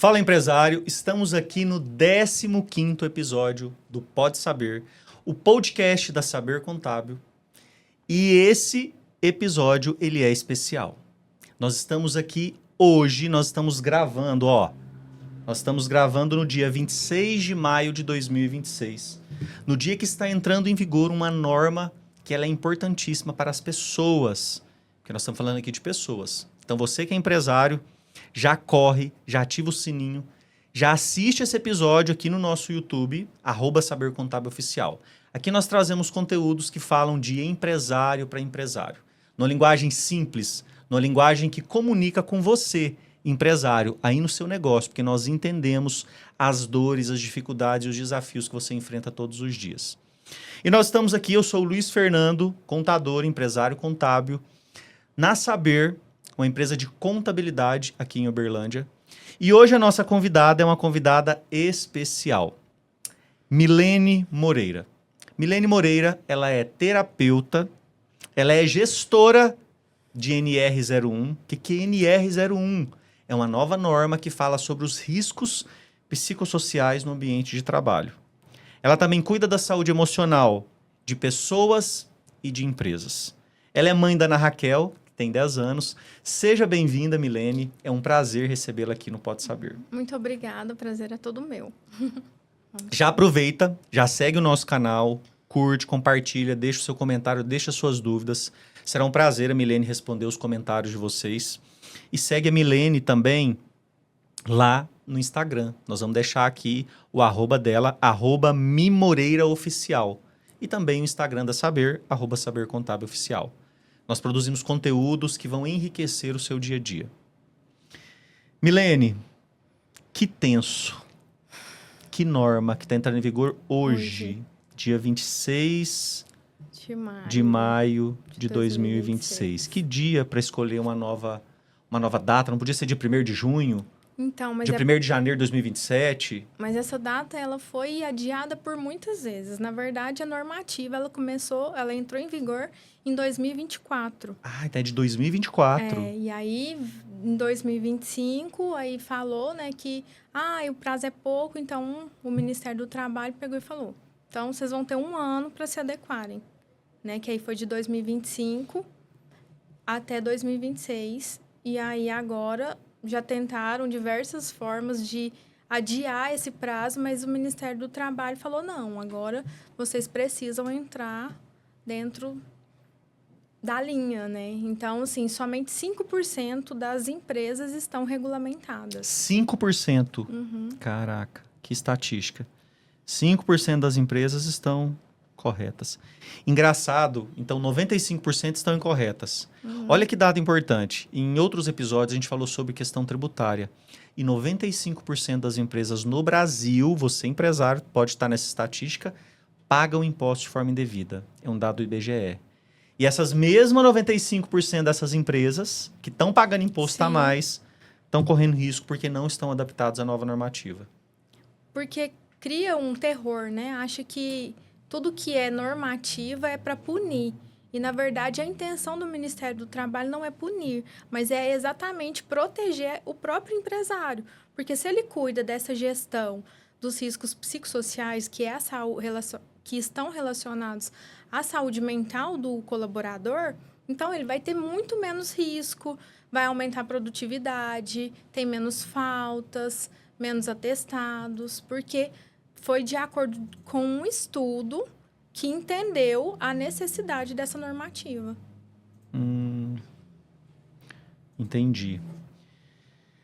Fala, empresário! Estamos aqui no 15º episódio do Pode Saber, o podcast da Saber Contábil. E esse episódio, ele é especial. Nós estamos aqui hoje, nós estamos gravando no dia 26 de maio de 2026. No dia que está entrando em vigor uma norma que ela é importantíssima para as pessoas. Porque nós estamos falando aqui de pessoas. Então, você que é empresário, já corre, já ativa o sininho, já assiste esse episódio aqui no nosso YouTube, @SaberContábilOficial. Aqui nós trazemos conteúdos que falam de empresário para empresário. Numa linguagem simples, numa linguagem que comunica com você, empresário, aí no seu negócio, porque nós entendemos as dores, as dificuldades e os desafios que você enfrenta todos os dias. E nós estamos aqui, eu sou o Luiz Fernando, contador, empresário contábil, na Saber, uma empresa de contabilidade aqui em Uberlândia. E hoje a nossa convidada é uma convidada especial, Milene Moreira. Milene Moreira, ela é terapeuta, ela é gestora de NR01. O que é NR01? É uma nova norma que fala sobre os riscos psicossociais no ambiente de trabalho. Ela também cuida da saúde emocional de pessoas e de empresas. Ela é mãe da Ana Raquel, que tem 10 anos. Seja bem-vinda, Milene. É um prazer recebê-la aqui no Pode Saber. Muito obrigada, o prazer é todo meu. Já aproveita, já segue o nosso canal, curte, compartilha, deixa o seu comentário, deixa suas dúvidas. Será um prazer a Milene responder os comentários de vocês. E segue a Milene também lá no Instagram. Nós vamos deixar aqui o @ dela, @mimoreiraoficial. E também o Instagram da Saber, @SaberContábilOficial. Nós produzimos conteúdos que vão enriquecer o seu dia a dia. Milene, que tenso. Que norma que está entrando em vigor hoje, dia 26 de maio de 2026. Que dia para escolher uma nova data? Não podia ser dia 1º de junho? Então, mas dia 1º de janeiro de 2027? Mas essa data, ela foi adiada por muitas vezes. Na verdade, a normativa, ela entrou em vigor em 2024. Ah, então é de 2024. E aí, em 2025, aí falou, né, que o prazo é pouco, então o Ministério do Trabalho pegou e falou, então vocês vão ter 1 ano para se adequarem, né, que aí foi de 2025 até 2026, e aí agora já tentaram diversas formas de adiar esse prazo, mas o Ministério do Trabalho falou, não, agora vocês precisam entrar dentro da linha, né? Então, assim, somente 5% das empresas estão regulamentadas. 5%? Caraca, que estatística. 5% das empresas estão corretas. Engraçado, então 95% estão incorretas. Olha que dado importante. Em outros episódios a gente falou sobre questão tributária. E 95% das empresas no Brasil, você empresário, pode estar nessa estatística, pagam imposto de forma indevida. É um dado do IBGE. E essas mesmas 95% dessas empresas que estão pagando imposto a mais, estão correndo risco porque não estão adaptados à nova normativa. Porque cria um terror, né? Acha que tudo que é normativa é para punir. E, na verdade, a intenção do Ministério do Trabalho não é punir, mas é exatamente proteger o próprio empresário. Porque se ele cuida dessa gestão dos riscos psicossociais que estão relacionados à saúde mental do colaborador, então ele vai ter muito menos risco, vai aumentar a produtividade, tem menos faltas, menos atestados, porque foi de acordo com um estudo que entendeu a necessidade dessa normativa. Entendi.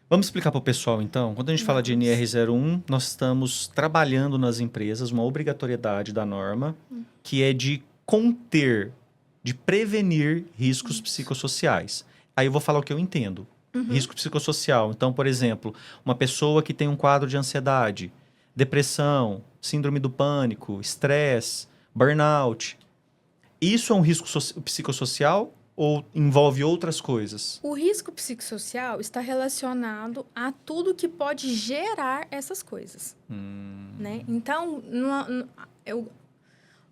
Vamos explicar para o pessoal, então? Quando a gente fala de NR01, nós estamos trabalhando nas empresas uma obrigatoriedade da norma, que é de conter, de prevenir riscos psicossociais. Aí eu vou falar o que eu entendo. Risco psicossocial. Então, por exemplo, uma pessoa que tem um quadro de ansiedade, depressão, síndrome do pânico, estresse, burnout. Isso é um risco psicossocial ou envolve outras coisas? O risco psicossocial está relacionado a tudo que pode gerar essas coisas. Né? Então,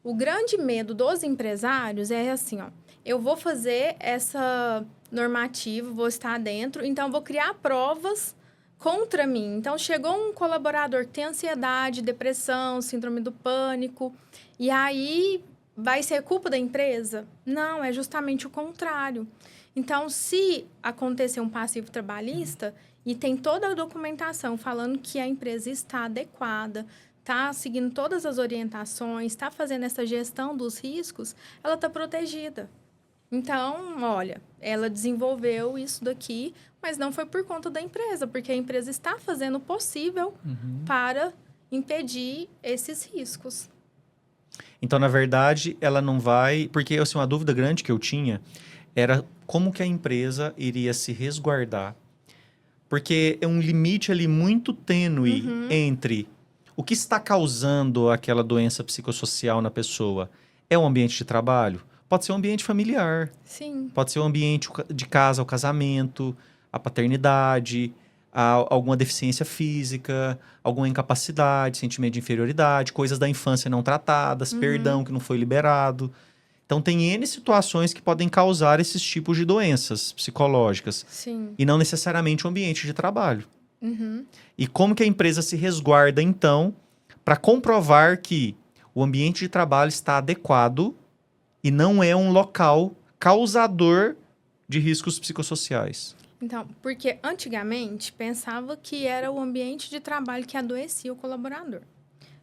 o grande medo dos empresários é assim, eu vou fazer essa normativa, vou estar dentro, então vou criar provas contra mim. Então, chegou um colaborador que tem ansiedade, depressão, síndrome do pânico, e aí vai ser culpa da empresa? Não, é justamente o contrário. Então, se acontecer um passivo trabalhista e tem toda a documentação falando que a empresa está adequada, está seguindo todas as orientações, está fazendo essa gestão dos riscos, ela está protegida. Então, olha, ela desenvolveu isso daqui, mas não foi por conta da empresa, porque a empresa está fazendo o possível para impedir esses riscos. Então, na verdade, ela não vai... Porque, assim, uma dúvida grande que eu tinha era como que a empresa iria se resguardar. Porque é um limite ali muito tênue entre o que está causando aquela doença psicossocial na pessoa. É um ambiente de trabalho? Pode ser um ambiente familiar. Sim. Pode ser um ambiente de casa, o casamento, a paternidade, alguma deficiência física, alguma incapacidade, sentimento de inferioridade, coisas da infância não tratadas, perdão que não foi liberado. Então, tem N situações que podem causar esses tipos de doenças psicológicas. Sim. E não necessariamente o ambiente de trabalho. Uhum. E como que a empresa se resguarda, então, para comprovar que o ambiente de trabalho está adequado e não é um local causador de riscos psicossociais? Então, porque antigamente pensava que era o ambiente de trabalho que adoecia o colaborador.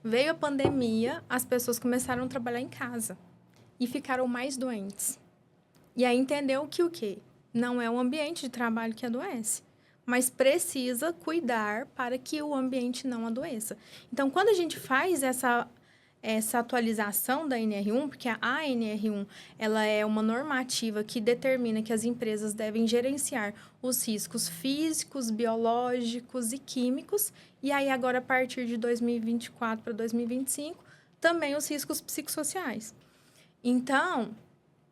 Veio a pandemia, as pessoas começaram a trabalhar em casa e ficaram mais doentes. E aí entendeu que o quê? Não é o ambiente de trabalho que adoece, mas precisa cuidar para que o ambiente não adoeça. Então, quando a gente faz essa atualização da NR1, porque a ANR1 ela é uma normativa que determina que as empresas devem gerenciar os riscos físicos, biológicos e químicos, e aí agora a partir de 2024 para 2025, também os riscos psicossociais. Então,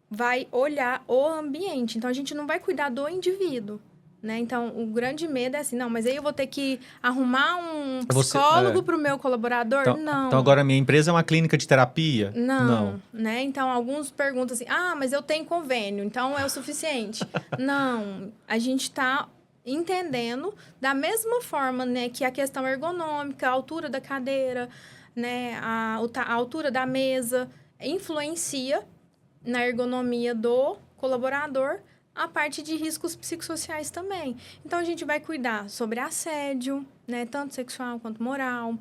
vai olhar o ambiente. Então, a gente não vai cuidar do indivíduo. Né? Então, o grande medo é assim, não, mas aí eu vou ter que arrumar um psicólogo para o meu colaborador? Então, não. Então, agora a minha empresa é uma clínica de terapia? Não. Né? Então, alguns perguntam assim, mas eu tenho convênio, então é o suficiente. Não, a gente está entendendo da mesma forma, né, que a questão ergonômica, a altura da cadeira, né, a altura da mesa, influencia na ergonomia do colaborador, a parte de riscos psicossociais também. Então, a gente vai cuidar sobre assédio, né, tanto sexual quanto moral.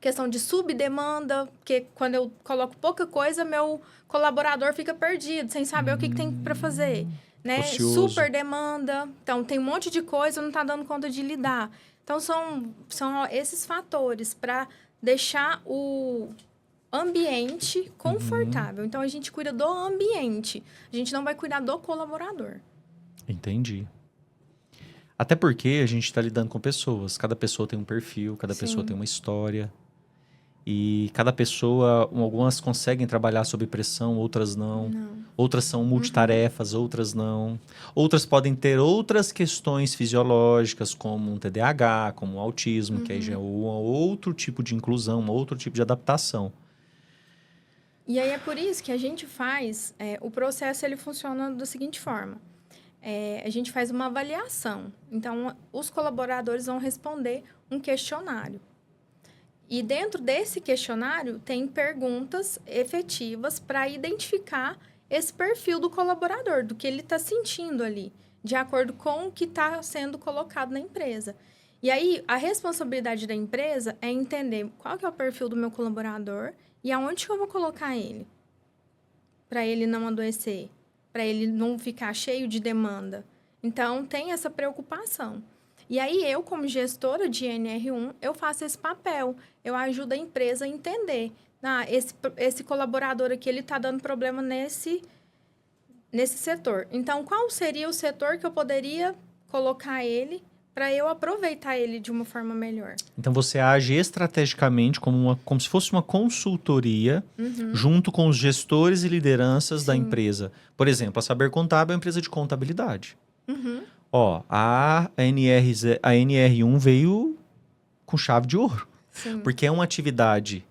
Questão de subdemanda, porque quando eu coloco pouca coisa, meu colaborador fica perdido, sem saber o que tem para fazer. Né? Super demanda. Então, tem um monte de coisa, não está dando conta de lidar. Então, são esses fatores para deixar o ambiente confortável. Então, a gente cuida do ambiente. A gente não vai cuidar do colaborador. Entendi. Até porque a gente está lidando com pessoas. Cada pessoa tem um perfil, cada pessoa tem uma história. E cada pessoa, algumas conseguem trabalhar sob pressão, outras não. Outras são multitarefas, outras não. Outras podem ter outras questões fisiológicas, como um TDAH, como um autismo, que aí já é outro tipo de inclusão, um outro tipo de adaptação. E aí é por isso que a gente faz... o processo ele funciona da seguinte forma. A gente faz uma avaliação. Então, os colaboradores vão responder um questionário. E dentro desse questionário, tem perguntas efetivas para identificar esse perfil do colaborador, do que ele está sentindo ali, de acordo com o que está sendo colocado na empresa. E aí, a responsabilidade da empresa é entender qual que é o perfil do meu colaborador e aonde que eu vou colocar ele, para ele não adoecer, para ele não ficar cheio de demanda. Então, tem essa preocupação. E aí, eu, como gestora de NR1, eu faço esse papel. Eu ajudo a empresa a entender. Esse colaborador aqui, ele está dando problema nesse setor. Então, qual seria o setor que eu poderia colocar ele para eu aproveitar ele de uma forma melhor? Então, você age estrategicamente como se fosse uma consultoria junto com os gestores e lideranças da empresa. Por exemplo, a Saber Contábil é uma empresa de contabilidade. A NR1 veio com chave de ouro. Sim. Porque é uma atividade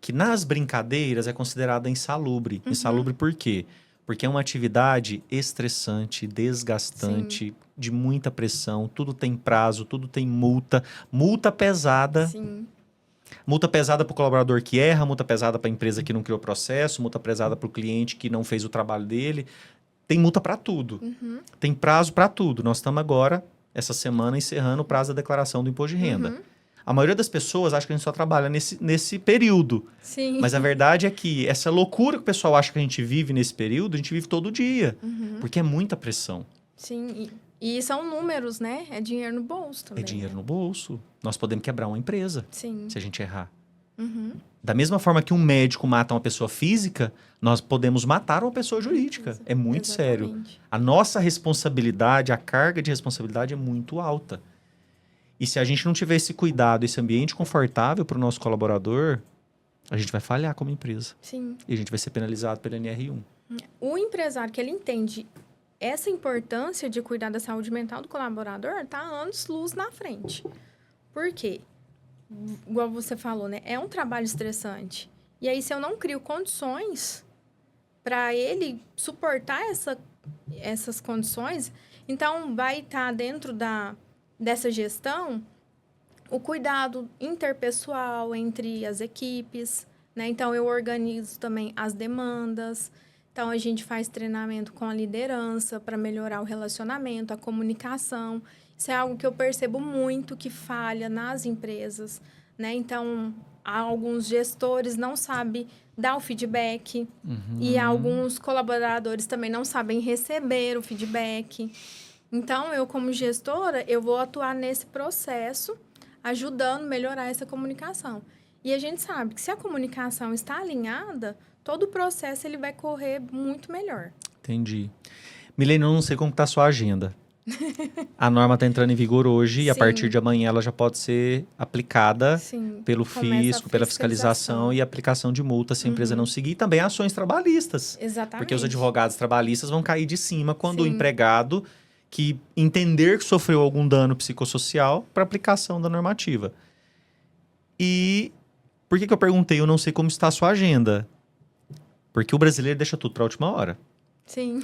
que nas brincadeiras é considerada insalubre. Insalubre por quê? Porque é uma atividade estressante, desgastante, de muita pressão, tudo tem prazo, tudo tem multa. Multa pesada. Sim. Multa pesada para o colaborador que erra, multa pesada para a empresa que não criou processo, multa pesada para o cliente que não fez o trabalho dele. Tem multa para tudo. Tem prazo para tudo. Nós estamos agora, essa semana, encerrando o prazo da declaração do imposto de renda. A maioria das pessoas acha que a gente só trabalha nesse período. Sim. Mas a verdade é que essa loucura que o pessoal acha que a gente vive nesse período, a gente vive todo dia. Porque é muita pressão. Sim, e são números, né? É dinheiro no bolso também. É dinheiro né? no bolso. Nós podemos quebrar uma empresa Sim. se a gente errar. Da mesma forma que um médico mata uma pessoa física, nós podemos matar uma pessoa jurídica. É muito sério. Exatamente. A nossa responsabilidade, a carga de responsabilidade é muito alta. E se a gente não tiver esse cuidado, esse ambiente confortável para o nosso colaborador, a gente vai falhar como empresa. Sim. E a gente vai ser penalizado pela NR1. O empresário que ele entende essa importância de cuidar da saúde mental do colaborador está anos-luz na frente. Por quê? Igual você falou, né? É um trabalho estressante. E aí, se eu não crio condições para ele suportar essas condições, então vai estar dentro dessa gestão o cuidado interpessoal entre as equipes, né? Então, eu organizo também as demandas. Então, a gente faz treinamento com a liderança para melhorar o relacionamento, a comunicação. Isso é algo que eu percebo muito que falha nas empresas, né? Então, alguns gestores não sabem dar o feedback e alguns colaboradores também não sabem receber o feedback. Então, eu como gestora, eu vou atuar nesse processo, ajudando a melhorar essa comunicação. E a gente sabe que se a comunicação está alinhada, todo o processo ele vai correr muito melhor. Entendi. Milene, eu não sei como está a sua agenda. A norma está entrando em vigor hoje e a Sim. partir de amanhã ela já pode ser aplicada Sim. pelo Começa a fisco, pela fiscalização e aplicação de multa se a empresa não seguir. E também ações trabalhistas. Exatamente. Porque os advogados trabalhistas vão cair de cima quando o Sim. empregado que entender que sofreu algum dano psicossocial para aplicação da normativa. E por que eu perguntei, eu não sei como está a sua agenda? Porque o brasileiro deixa tudo para a última hora. Sim.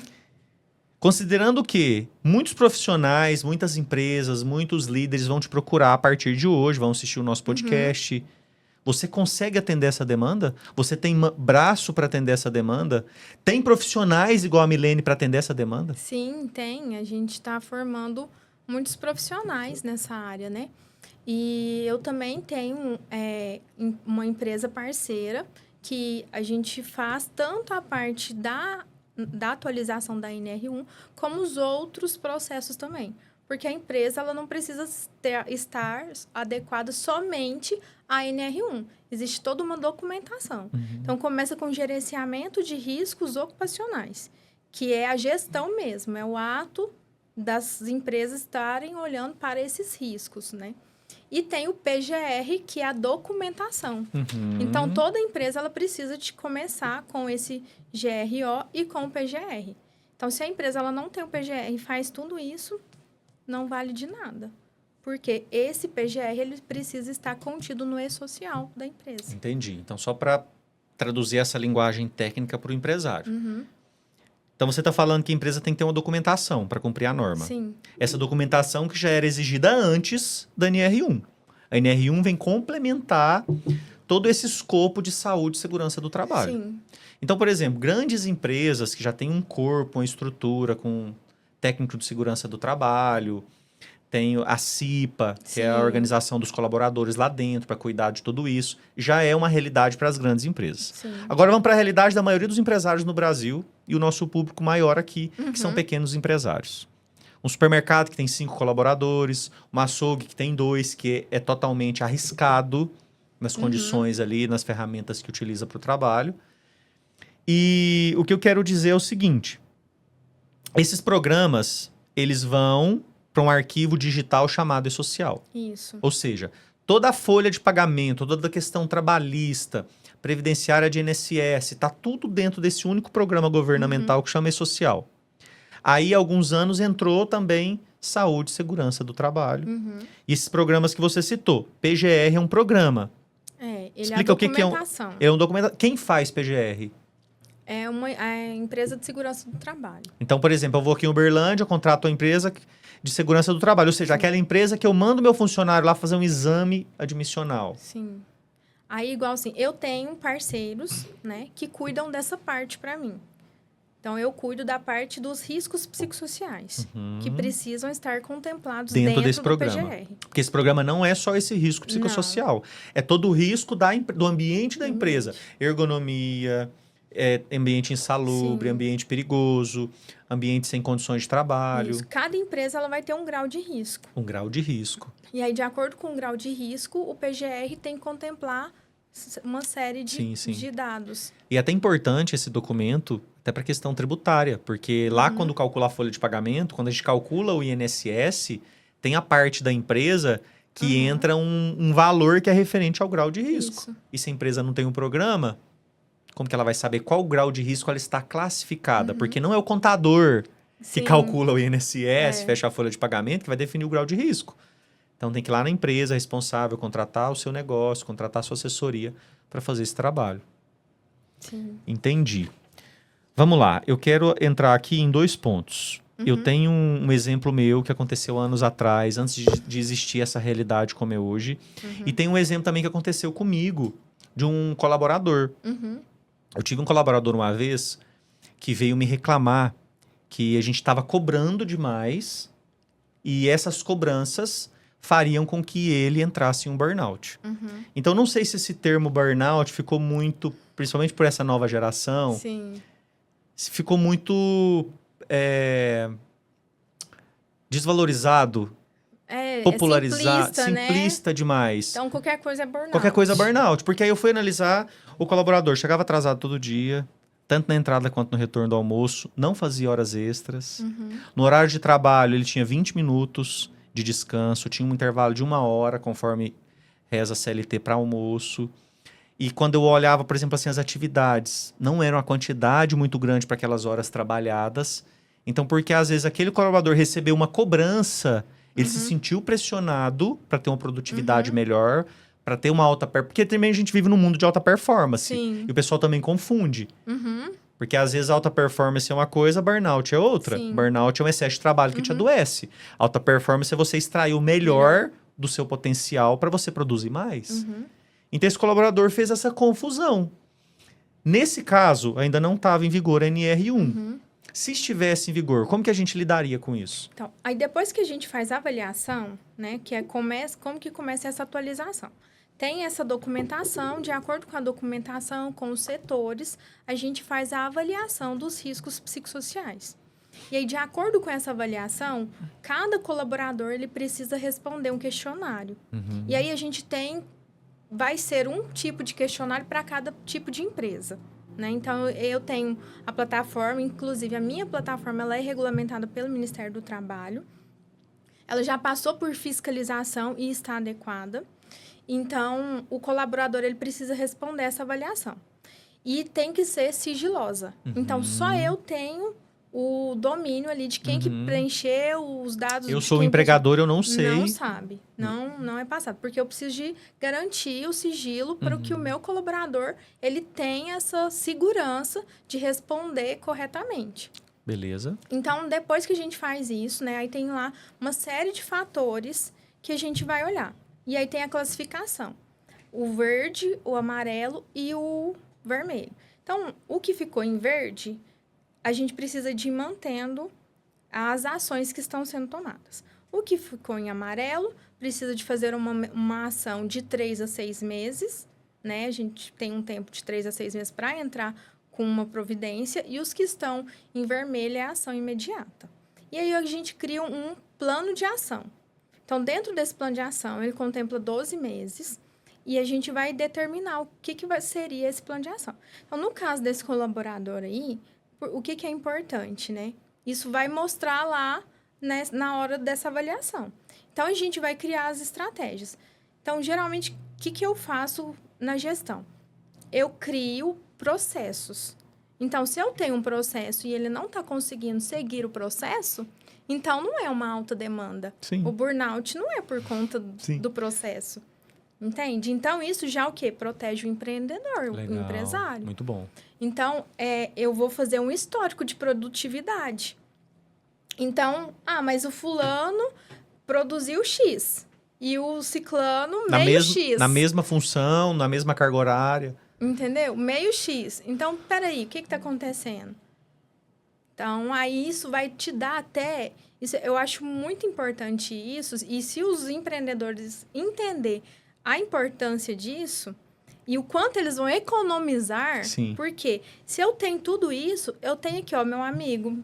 Considerando que muitos profissionais, muitas empresas, muitos líderes vão te procurar a partir de hoje, vão assistir o nosso podcast. Você consegue atender essa demanda? Você tem braço para atender essa demanda? Tem profissionais igual a Milene para atender essa demanda? Sim, tem. A gente está formando muitos profissionais nessa área, né? E eu também tenho uma empresa parceira que a gente faz tanto a parte da atualização da NR1, como os outros processos também. Porque a empresa ela não precisa estar adequada somente à NR1. Existe toda uma documentação. Então, começa com gerenciamento de riscos ocupacionais, que é a gestão mesmo, é o ato das empresas estarem olhando para esses riscos, né? E tem o PGR, que é a documentação. Então, toda empresa ela precisa de começar com esse GRO e com o PGR. Então, se a empresa ela não tem o PGR e faz tudo isso, não vale de nada. Porque esse PGR ele precisa estar contido no e-social da empresa. Entendi. Então, só para traduzir essa linguagem técnica para o empresário. Então, você está falando que a empresa tem que ter uma documentação para cumprir a norma. Sim. Essa documentação que já era exigida antes da NR1. A NR1 vem complementar todo esse escopo de saúde e segurança do trabalho. Sim. Então, por exemplo, grandes empresas que já têm um corpo, uma estrutura com técnico de segurança do trabalho, tem a CIPA, que é a Sim. organização dos colaboradores lá dentro para cuidar de tudo isso, já é uma realidade para as grandes empresas. Sim. Agora vamos para a realidade da maioria dos empresários no Brasil e o nosso público maior aqui, que são pequenos empresários. Um supermercado que tem 5 colaboradores, um açougue que tem 2, que é totalmente arriscado nas condições ali, nas ferramentas que utiliza para o trabalho. E o que eu quero dizer é o seguinte, esses programas, eles vão para um arquivo digital chamado e-social. Isso. Ou seja, toda a folha de pagamento, toda a questão trabalhista, previdenciária de INSS, está tudo dentro desse único programa governamental que chama e-social. Aí, há alguns anos, entrou também saúde e segurança do trabalho. E esses programas que você citou, PGR é um programa. Ele Explica é a o que que é um- documentação. É um documento. Quem faz PGR? É uma empresa de segurança do trabalho. Então, por exemplo, eu vou aqui em Uberlândia, contrato uma empresa, de segurança do trabalho. Ou seja, aquela empresa que eu mando meu funcionário lá fazer um exame admissional. Sim. Aí, igual assim, eu tenho parceiros, né, que cuidam dessa parte para mim. Então, eu cuido da parte dos riscos psicossociais, que precisam estar contemplados dentro desse do programa. PGR. Porque esse programa não é só esse risco psicossocial. É todo o risco do ambiente da empresa. Ergonomia, ambiente insalubre, Sim. ambiente perigoso, ambiente sem condições de trabalho. Isso. Cada empresa ela vai ter um grau de risco. Um grau de risco. E aí, de acordo com o grau de risco, o PGR tem que contemplar uma série de dados. E é até importante esse documento, até para questão tributária, porque lá quando calcula a folha de pagamento, quando a gente calcula o INSS, tem a parte da empresa que entra um valor que é referente ao grau de risco. Isso. E se a empresa não tem um programa, como que ela vai saber qual grau de risco ela está classificada? Porque não é o contador que calcula o INSS, fecha a folha de pagamento, que vai definir o grau de risco. Então, tem que ir lá na empresa responsável, contratar o seu negócio, contratar a sua assessoria para fazer esse trabalho. Sim. Entendi. Vamos lá. Eu quero entrar aqui em 2 pontos. Eu tenho um exemplo meu que aconteceu anos atrás, antes de existir essa realidade como é hoje. E tem um exemplo também que aconteceu comigo, de um colaborador. Eu tive um colaborador uma vez que veio me reclamar que a gente estava cobrando demais e essas cobranças fariam com que ele entrasse em um burnout. Então, não sei se esse termo burnout ficou muito, principalmente por essa nova geração, Sim. ficou muito desvalorizado, popularizado, simplista, né? demais. Então, qualquer coisa é burnout. Qualquer coisa é burnout. Porque aí eu fui analisar, o colaborador chegava atrasado todo dia, tanto na entrada quanto no retorno do almoço, não fazia horas extras. No horário de trabalho, ele tinha 20 minutos de descanso, tinha um intervalo de 1 hora, conforme reza a CLT para almoço. E quando eu olhava, por exemplo, assim, as atividades, não era uma quantidade muito grande para aquelas horas trabalhadas. Então, porque às vezes aquele colaborador recebeu uma cobrança, ele se sentiu pressionado para ter uma produtividade melhor, para ter uma alta performance. Porque também a gente vive num mundo de alta performance. Sim. E o pessoal também confunde. Porque às vezes alta performance é uma coisa, burnout é outra. Sim. Burnout é um excesso de trabalho que te adoece. Alta performance é você extrair o melhor do seu potencial para você produzir mais. Então esse colaborador fez essa confusão. Nesse caso, ainda não estava em vigor a NR1. Se estivesse em vigor, como que a gente lidaria com isso? Então, aí depois que a gente faz a avaliação, né, que é como que começa essa atualização? Tem essa documentação, de acordo com a documentação, com os setores, a gente faz a avaliação dos riscos psicossociais. E aí, de acordo com essa avaliação, cada colaborador ele precisa responder um questionário. E aí, a gente vai ser um tipo de questionário para cada tipo de empresa. Né? Então, eu tenho a plataforma, inclusive a minha plataforma ela é regulamentada pelo Ministério do Trabalho. Ela já passou por fiscalização e está adequada. Então, o colaborador ele precisa responder essa avaliação. E tem que ser sigilosa. Então, só eu tenho o domínio ali de quem que preencheu os dados. Eu sou o empregador, eu não sei. Não sabe. Não é passado. Porque eu preciso de garantir o sigilo para que o meu colaborador ele tenha essa segurança de responder corretamente. Beleza. Então, depois que a gente faz isso, né? Aí tem lá uma série de fatores que a gente vai olhar. E aí tem a classificação. O verde, o amarelo e o vermelho. Então, o que ficou em verde, a gente precisa de ir mantendo as ações que estão sendo tomadas. O que ficou em amarelo, precisa de fazer uma ação de 3 a 6 meses, né? A gente tem um tempo de 3 a 6 meses para entrar com uma providência. E os que estão em vermelho é a ação imediata. E aí, a gente cria um plano de ação. Então, dentro desse plano de ação, ele contempla 12 meses e a gente vai determinar o que seria esse plano de ação. Então, no caso desse colaborador aí, o que é importante, né? Isso vai mostrar lá, né, na hora dessa avaliação. Então, a gente vai criar as estratégias. Então, geralmente, o que eu faço na gestão? Eu crio processos. Então, se eu tenho um processo e ele não está conseguindo seguir o processo, então não é uma alta demanda. Sim. O burnout não é por conta do processo. Entende? Então, isso já o quê? Protege o empreendedor, Legal. o empresário. Muito bom. Então, eu vou fazer um histórico de produtividade. Então, mas o fulano produziu X e o ciclano Na, meio mes X. na mesma função, na mesma carga horária. Entendeu? Meio X. Então, peraí, o que está acontecendo? Então, aí isso vai te dar até... Isso, eu acho muito importante isso. E se os empreendedores entender a importância disso e o quanto eles vão economizar... Sim. Porque se eu tenho tudo isso, eu tenho aqui, ó, meu amigo...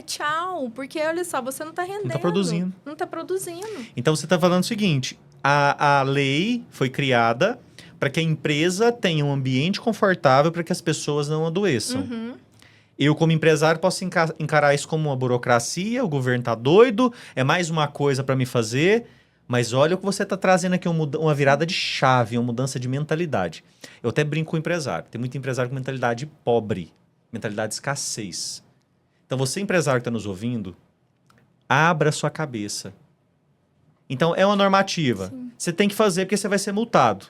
tchau, porque olha só, você não está rendendo. Não está produzindo. Não está produzindo. Então, você está falando o seguinte, a lei foi criada para que a empresa tenha um ambiente confortável para que as pessoas não adoeçam. Uhum. Eu, como empresário, posso encarar isso como uma burocracia, o governo está doido, é mais uma coisa para me fazer, mas olha o que você está trazendo aqui, uma virada de chave, uma mudança de mentalidade. Eu até brinco com o empresário, tem muito empresário com mentalidade pobre, mentalidade de escassez. Então, você, empresário que está nos ouvindo, abra sua cabeça. Então, é uma normativa. Sim. Você tem que fazer porque você vai ser multado.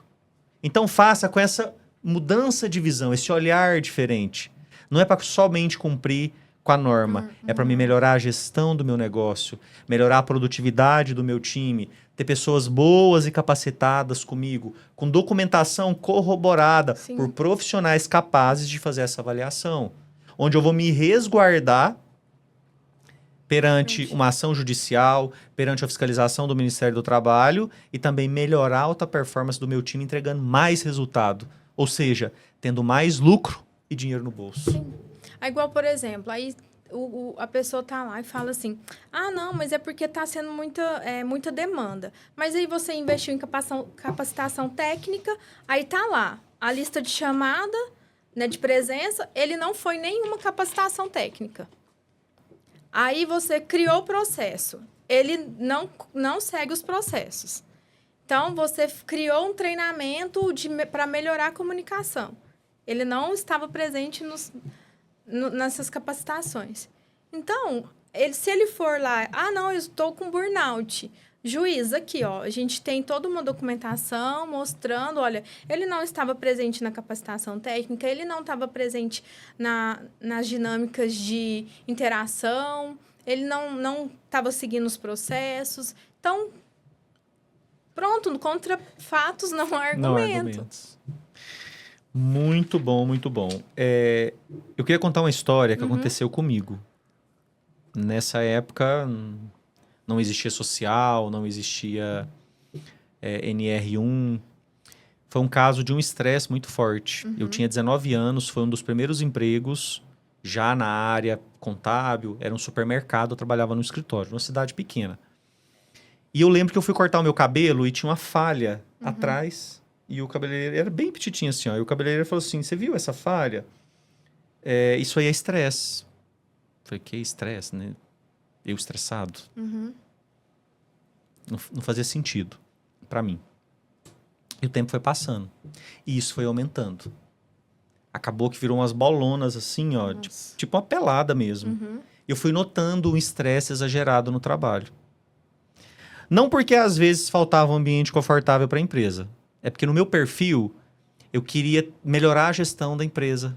Então, faça com essa mudança de visão, esse olhar diferente. Não é para somente cumprir com a norma. É para me melhorar a gestão do meu negócio, melhorar a produtividade do meu time, ter pessoas boas e capacitadas comigo, com documentação corroborada Sim. por profissionais capazes de fazer essa avaliação. Onde eu vou me resguardar perante uma ação judicial, perante a fiscalização do Ministério do Trabalho e também melhorar a alta performance do meu time entregando mais resultado. Ou seja, tendo mais lucro e dinheiro no bolso. Sim. É igual, por exemplo, aí a pessoa tá lá e fala assim, não, mas é porque tá sendo muita demanda. Mas aí você investiu em capacitação técnica, aí tá lá, a lista de chamada, né, de presença, ele não foi nenhuma capacitação técnica. Aí você criou o processo. Ele não segue os processos. Então, você criou um treinamento para melhorar a comunicação. Ele não estava presente nessas capacitações. Então, se ele for lá... não, eu estou com burnout. Juiz, aqui, ó, a gente tem toda uma documentação mostrando, olha, ele não estava presente na capacitação técnica, ele não estava presente nas dinâmicas de interação, ele não estava seguindo os processos. Então, pronto, contra fatos não há argumento. Não há argumentos. Muito bom, muito bom. Eu queria contar uma história que aconteceu comigo. Nessa época... Não existia social, não existia NR1. Foi um caso de um estresse muito forte. Eu tinha 19 anos, foi um dos primeiros empregos, já na área contábil, era um supermercado, eu trabalhava no escritório, numa cidade pequena. E eu lembro que eu fui cortar o meu cabelo e tinha uma falha atrás, e o cabeleireiro era bem petitinho assim, ó, e o cabeleireiro falou assim, você viu essa falha? Isso aí é estresse. Eu falei, que estresse, né? Eu estressado. Não fazia sentido para mim. E o tempo foi passando. E isso foi aumentando. Acabou que virou umas bolonas assim, ó. Tipo uma pelada mesmo. Eu fui notando um estresse exagerado no trabalho. Não porque às vezes faltava um ambiente confortável para a empresa. É porque no meu perfil, eu queria melhorar a gestão da empresa.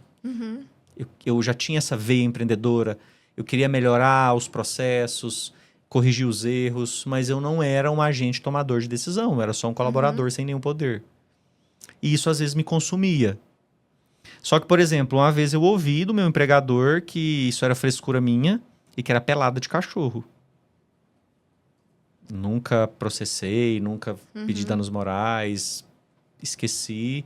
Eu já tinha essa veia empreendedora. Eu queria melhorar os processos, corrigir os erros, mas eu não era um agente tomador de decisão, eu era só um colaborador sem nenhum poder. E isso às vezes me consumia. Só que, por exemplo, uma vez eu ouvi do meu empregador que isso era frescura minha e que era pelada de cachorro. Nunca processei, nunca pedi danos morais, esqueci.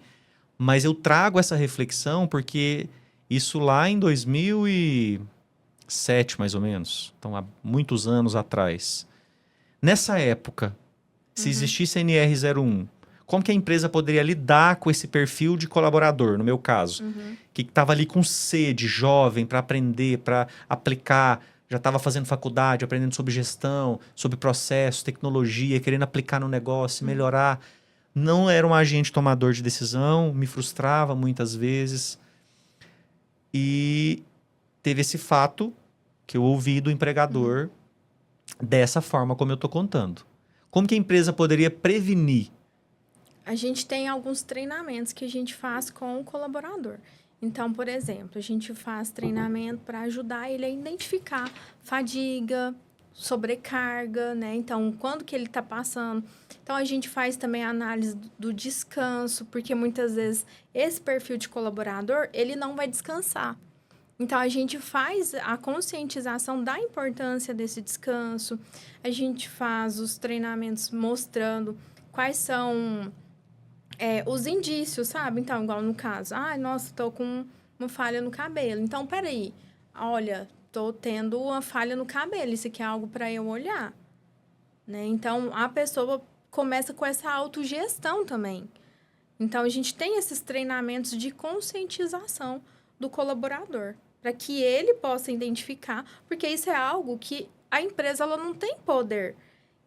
Mas eu trago essa reflexão porque isso lá em 2007, mais ou menos. Então, há muitos anos atrás. Nessa época, se existisse a NR01, como que a empresa poderia lidar com esse perfil de colaborador, no meu caso? Que estava ali com sede, jovem, para aprender, para aplicar, já estava fazendo faculdade, aprendendo sobre gestão, sobre processos, tecnologia, querendo aplicar no negócio, melhorar. Não era um agente tomador de decisão, me frustrava muitas vezes. E teve esse fato que eu ouvi do empregador dessa forma como eu estou contando. Como que a empresa poderia prevenir? A gente tem alguns treinamentos que a gente faz com o colaborador. Então, por exemplo, a gente faz treinamento para ajudar ele a identificar fadiga, sobrecarga, né? Então, quando que ele está passando? Então, a gente faz também a análise do descanso, porque muitas vezes esse perfil de colaborador, ele não vai descansar. Então, a gente faz a conscientização da importância desse descanso, a gente faz os treinamentos mostrando quais são os indícios, sabe? Então, igual no caso, nossa, tô com uma falha no cabelo. Então, peraí, olha, tô tendo uma falha no cabelo, isso aqui é algo para eu olhar, né? Então, a pessoa começa com essa autogestão também. Então, a gente tem esses treinamentos de conscientização do colaborador, para que ele possa identificar, porque isso é algo que a empresa ela não tem poder.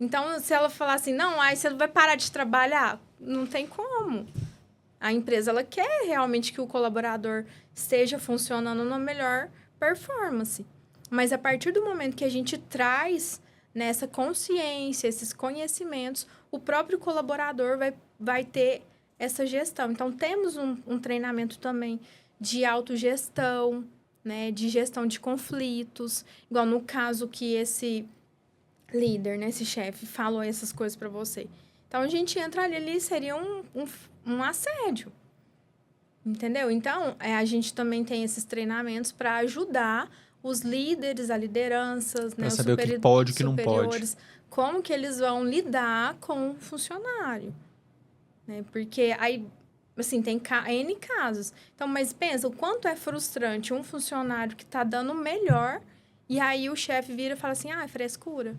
Então, se ela falar assim, não, aí você vai parar de trabalhar, não tem como. A empresa ela quer realmente que o colaborador esteja funcionando na melhor performance. Mas a partir do momento que a gente traz nessa consciência, esses conhecimentos, o próprio colaborador vai ter essa gestão. Então, temos um treinamento também de autogestão, né, de gestão de conflitos, igual no caso que esse líder, né, esse chefe, falou essas coisas para você. Então, a gente entra ali seria um assédio, entendeu? Então, a gente também tem esses treinamentos para ajudar os líderes, as lideranças, né, os saber o que pode e o que não pode. Como que eles vão lidar com o funcionário, né? Porque aí, assim, tem N casos. Então, mas pensa, o quanto é frustrante um funcionário que está dando o melhor e aí o chefe vira e fala assim, é frescura.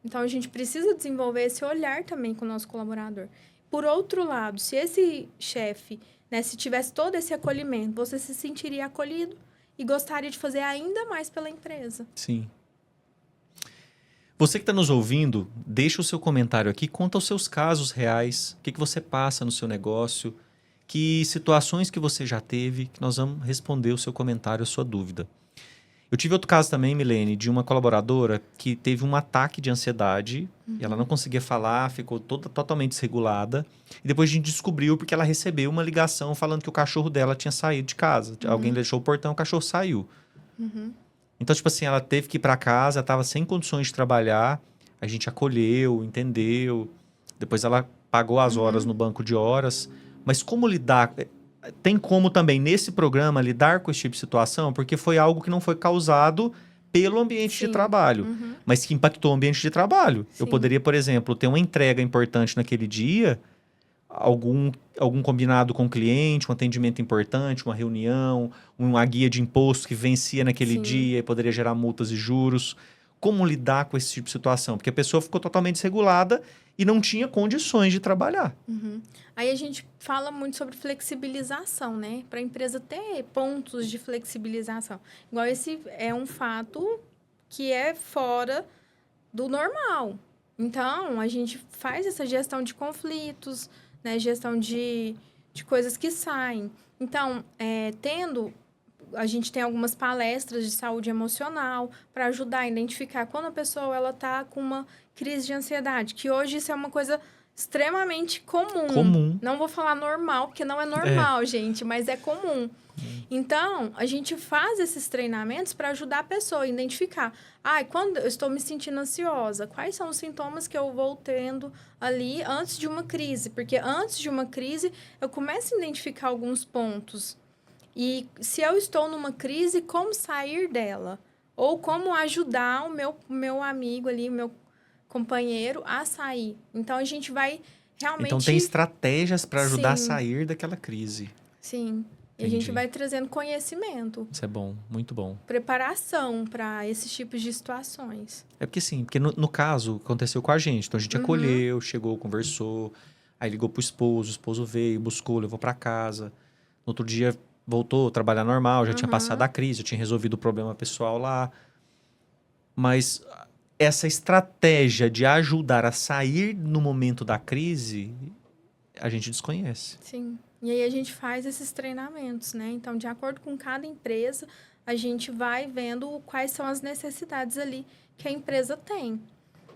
Então, a gente precisa desenvolver esse olhar também com o nosso colaborador. Por outro lado, se esse chefe, né, se tivesse todo esse acolhimento, você se sentiria acolhido e gostaria de fazer ainda mais pela empresa. Sim. Você que está nos ouvindo, deixa o seu comentário aqui, conta os seus casos reais, o que você passa no seu negócio, que situações que você já teve, que nós vamos responder o seu comentário, a sua dúvida. Eu tive outro caso também, Milene, de uma colaboradora que teve um ataque de ansiedade, e ela não conseguia falar, ficou totalmente desregulada. E depois a gente descobriu porque ela recebeu uma ligação falando que o cachorro dela tinha saído de casa. Alguém deixou o portão, o cachorro saiu. Então, tipo assim, ela teve que ir para casa, estava sem condições de trabalhar, a gente acolheu, entendeu. Depois ela pagou as horas no banco de horas. Mas como lidar... Tem como também, nesse programa, lidar com esse tipo de situação? Porque foi algo que não foi causado pelo ambiente de trabalho, mas que impactou o ambiente de trabalho. Sim. Eu poderia, por exemplo, ter uma entrega importante naquele dia, algum combinado com o cliente, um atendimento importante, uma reunião, uma guia de imposto que vencia naquele dia e poderia gerar multas e juros. Como lidar com esse tipo de situação? Porque a pessoa ficou totalmente desregulada e não tinha condições de trabalhar. Aí a gente fala muito sobre flexibilização, né? Para a empresa ter pontos de flexibilização. Igual esse é um fato que é fora do normal. Então, a gente faz essa gestão de conflitos, né? Gestão de coisas que saem. Então, a gente tem algumas palestras de saúde emocional para ajudar a identificar quando a pessoa está com uma crise de ansiedade, que hoje isso é uma coisa extremamente comum. Não vou falar normal, porque não é normal, gente, mas é comum. Então, a gente faz esses treinamentos para ajudar a pessoa a identificar. Quando eu estou me sentindo ansiosa, quais são os sintomas que eu vou tendo ali antes de uma crise? Porque antes de uma crise, eu começo a identificar alguns pontos. E se eu estou numa crise, como sair dela? Ou como ajudar o meu amigo ali, o meu companheiro a sair. Então, a gente vai realmente... Então, tem estratégias para ajudar a sair daquela crise. Sim. E a gente vai trazendo conhecimento. Isso é bom, muito bom. Preparação para esses tipos de situações. Porque no caso, aconteceu com a gente. Então, a gente acolheu, chegou, conversou, aí ligou pro esposo, o esposo veio, buscou, levou para casa. No outro dia, voltou a trabalhar normal, já tinha passado a crise, já tinha resolvido o problema pessoal lá. Mas essa estratégia de ajudar a sair no momento da crise, a gente desconhece. Sim. E aí a gente faz esses treinamentos, né? Então, de acordo com cada empresa, a gente vai vendo quais são as necessidades ali que a empresa tem.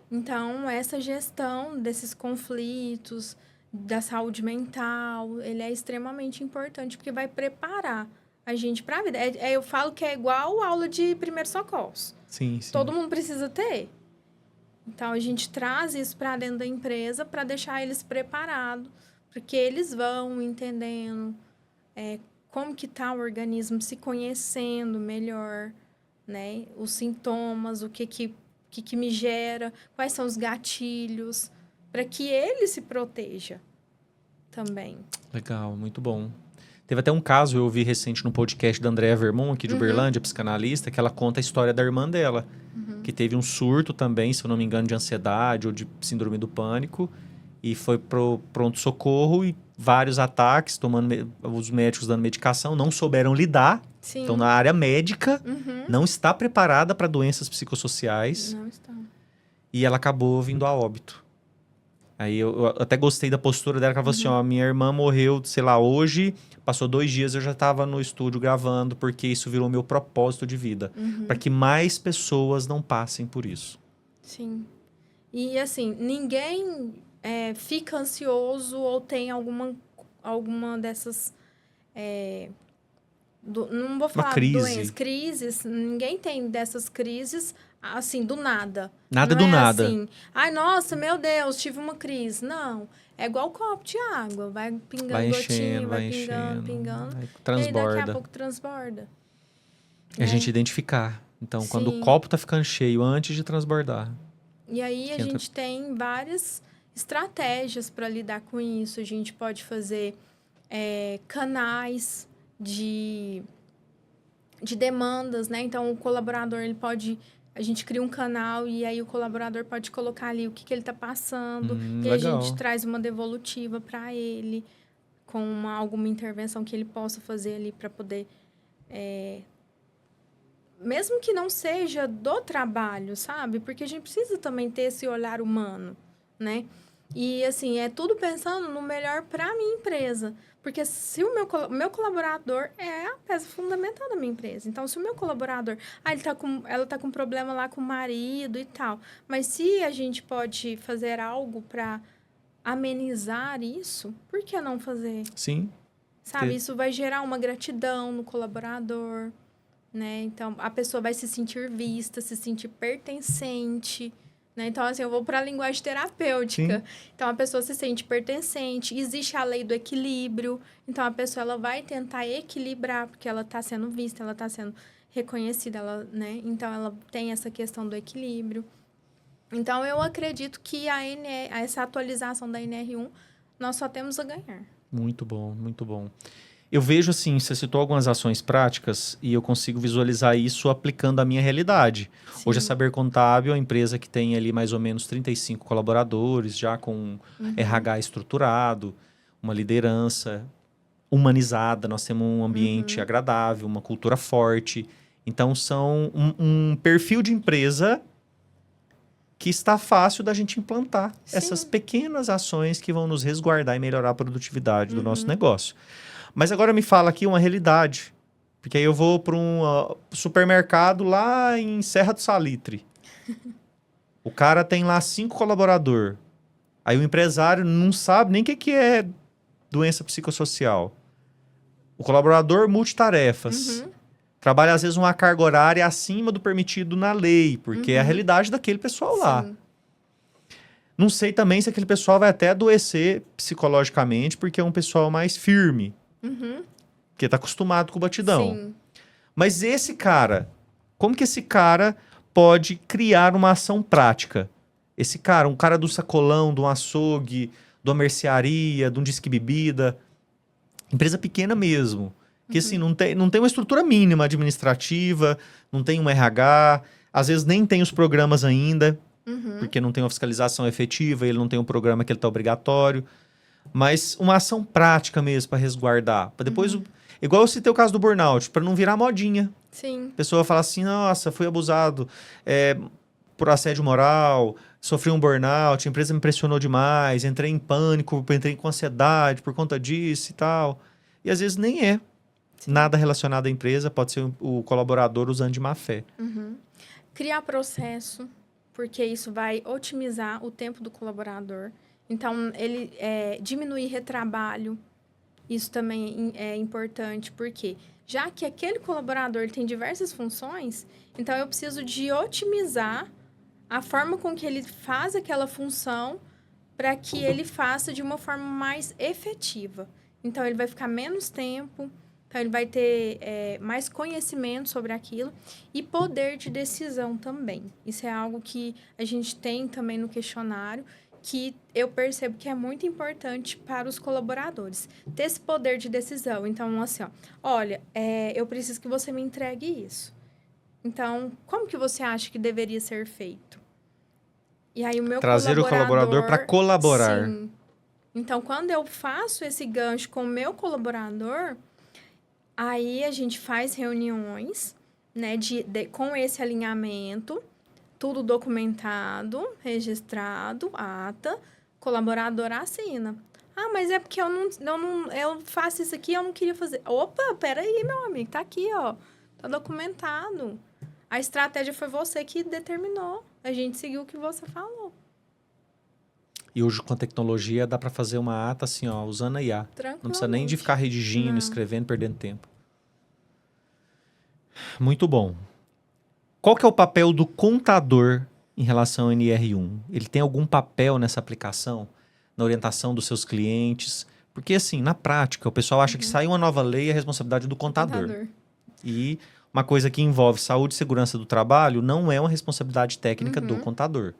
Então, essa gestão desses conflitos, da saúde mental, ele é extremamente importante, porque vai preparar a gente para a vida. Eu falo que é igual aula de primeiros socorros. Sim. Todo mundo precisa ter. Então, a gente traz isso para dentro da empresa para deixar eles preparados, porque eles vão entendendo como que está o organismo, se conhecendo melhor, né? Os sintomas, o que me gera, quais são os gatilhos, para que ele se proteja também. Legal, muito bom. Teve até um caso, eu ouvi recente no podcast da Andréa Vermont, aqui de Uberlândia, psicanalista, que ela conta a história da irmã dela, que teve um surto também, se eu não me engano, de ansiedade ou de síndrome do pânico, e foi pro pronto-socorro e vários ataques, os médicos dando medicação, não souberam lidar. Sim. Então, na área médica, não está preparada para doenças psicossociais. Não está. E ela acabou vindo a óbito. Aí eu até gostei da postura dela, que ela falou assim, ó, minha irmã morreu, sei lá, hoje, passou 2 dias, eu já estava no estúdio gravando, porque isso virou meu propósito de vida. Para que mais pessoas não passem por isso. Sim. E assim, ninguém fica ansioso ou tem alguma dessas... não vou falar doenças, crises. Ninguém tem dessas crises assim, do nada. Nada não do é nada. Assim, ai, nossa, meu Deus, tive uma crise. Não. É igual copo de água. Vai pingando Vai gotinha, enchendo, vai pingando, pingando. Aí E aí daqui a transborda. pouco transborda. É a gente identificar. Então, quando o Sim. copo tá ficando cheio, antes de transbordar. E aí a Que entra- gente tem várias estratégias para lidar com isso. A gente pode fazer canais de demandas, né? Então, o colaborador, ele pode... A gente cria um canal e aí o colaborador pode colocar ali o que ele está passando. E a legal. gente traz uma devolutiva para ele, com alguma intervenção que ele possa fazer ali para poder... mesmo que não seja do trabalho, sabe? Porque a gente precisa também ter esse olhar humano, né? E, assim, é tudo pensando no melhor para a minha empresa. Porque se o meu colaborador é a peça fundamental da minha empresa. Então, se o meu colaborador... ela tá com problema lá com o marido e tal. Mas se a gente pode fazer algo para amenizar isso, por que não fazer? Sim. Sabe? Isso vai gerar uma gratidão no colaborador, né? Então, a pessoa vai se sentir vista, se sentir pertencente, né? Então, assim, eu vou para a linguagem terapêutica. Sim. Então, a pessoa se sente pertencente. Existe a lei do equilíbrio. Então, a pessoa ela vai tentar equilibrar, porque ela está sendo vista, ela está sendo reconhecida, né? Então, ela tem essa questão do equilíbrio. Então, eu acredito que essa atualização da NR1, nós só temos a ganhar. Muito bom, muito bom. Eu vejo assim, você citou algumas ações práticas e eu consigo visualizar isso aplicando a minha realidade. Sim. Hoje a Saber Contábil é uma empresa que tem ali mais ou menos 35 colaboradores, já com RH estruturado, uma liderança humanizada, nós temos um ambiente agradável, uma cultura forte. Então, são um perfil de empresa que está fácil da gente implantar. Sim. Essas pequenas ações que vão nos resguardar e melhorar a produtividade do nosso negócio. Mas agora me fala aqui uma realidade. Porque aí eu vou para um supermercado lá em Serra do Salitre. O cara tem lá 5 colaboradores. Aí o empresário não sabe nem o que é doença psicossocial. O colaborador multitarefas. Trabalha, às vezes, uma carga horária acima do permitido na lei, porque é a realidade daquele pessoal lá. Sim. Não sei também se aquele pessoal vai até adoecer psicologicamente, porque é um pessoal mais firme. Porque tá acostumado com o batidão. Sim. Mas esse cara, como que esse cara pode criar uma ação prática? Esse cara, um cara do sacolão, de um açougue, de uma mercearia, de um disque bebida. Empresa pequena mesmo. Que assim, não tem uma estrutura mínima administrativa, não tem um RH, às vezes nem tem os programas ainda, porque não tem uma fiscalização efetiva, ele não tem um programa que ele tá obrigatório. Mas uma ação prática mesmo para resguardar. Para depois, igual eu citei o caso do burnout, para não virar modinha. Sim. A pessoa fala assim, nossa, fui abusado por assédio moral, sofri um burnout, a empresa me pressionou demais, entrei em pânico, entrei com ansiedade por conta disso e tal. E às vezes nem é. Nada relacionado à empresa, pode ser o colaborador usando de má fé. Criar processo, porque isso vai otimizar o tempo do colaborador. Então, ele diminuir retrabalho, isso também é importante, porque já que aquele colaborador tem diversas funções, então eu preciso de otimizar a forma com que ele faz aquela função para que ele faça de uma forma mais efetiva. Então, ele vai ficar menos tempo, então ele vai ter mais conhecimento sobre aquilo e poder de decisão também. Isso é algo que a gente tem também no questionário, que eu percebo que é muito importante para os colaboradores. Ter esse poder de decisão. Então, assim, ó, olha, eu preciso que você me entregue isso. Então, como que você acha que deveria ser feito? E aí, o meu Trazer o colaborador para colaborar. Sim. Então, quando eu faço esse gancho com o meu colaborador, aí a gente faz reuniões, né, com esse alinhamento, tudo documentado, registrado, ata, colaborador assina. Ah, mas é porque eu faço isso aqui, eu não queria fazer. Opa, peraí, meu amigo, tá aqui, ó. Tá documentado. A estratégia foi você que determinou. A gente seguiu o que você falou. E hoje, com a tecnologia, dá para fazer uma ata assim, ó, usando a IA. Não precisa nem de ficar redigindo, escrevendo, perdendo tempo. Muito bom. Qual que é o papel do contador em relação ao NR1? Ele tem algum papel nessa aplicação? Na orientação dos seus clientes? Porque, assim, na prática, o pessoal acha que sai uma nova lei é a responsabilidade do contador. E uma coisa que envolve saúde e segurança do trabalho não é uma responsabilidade técnica do contador.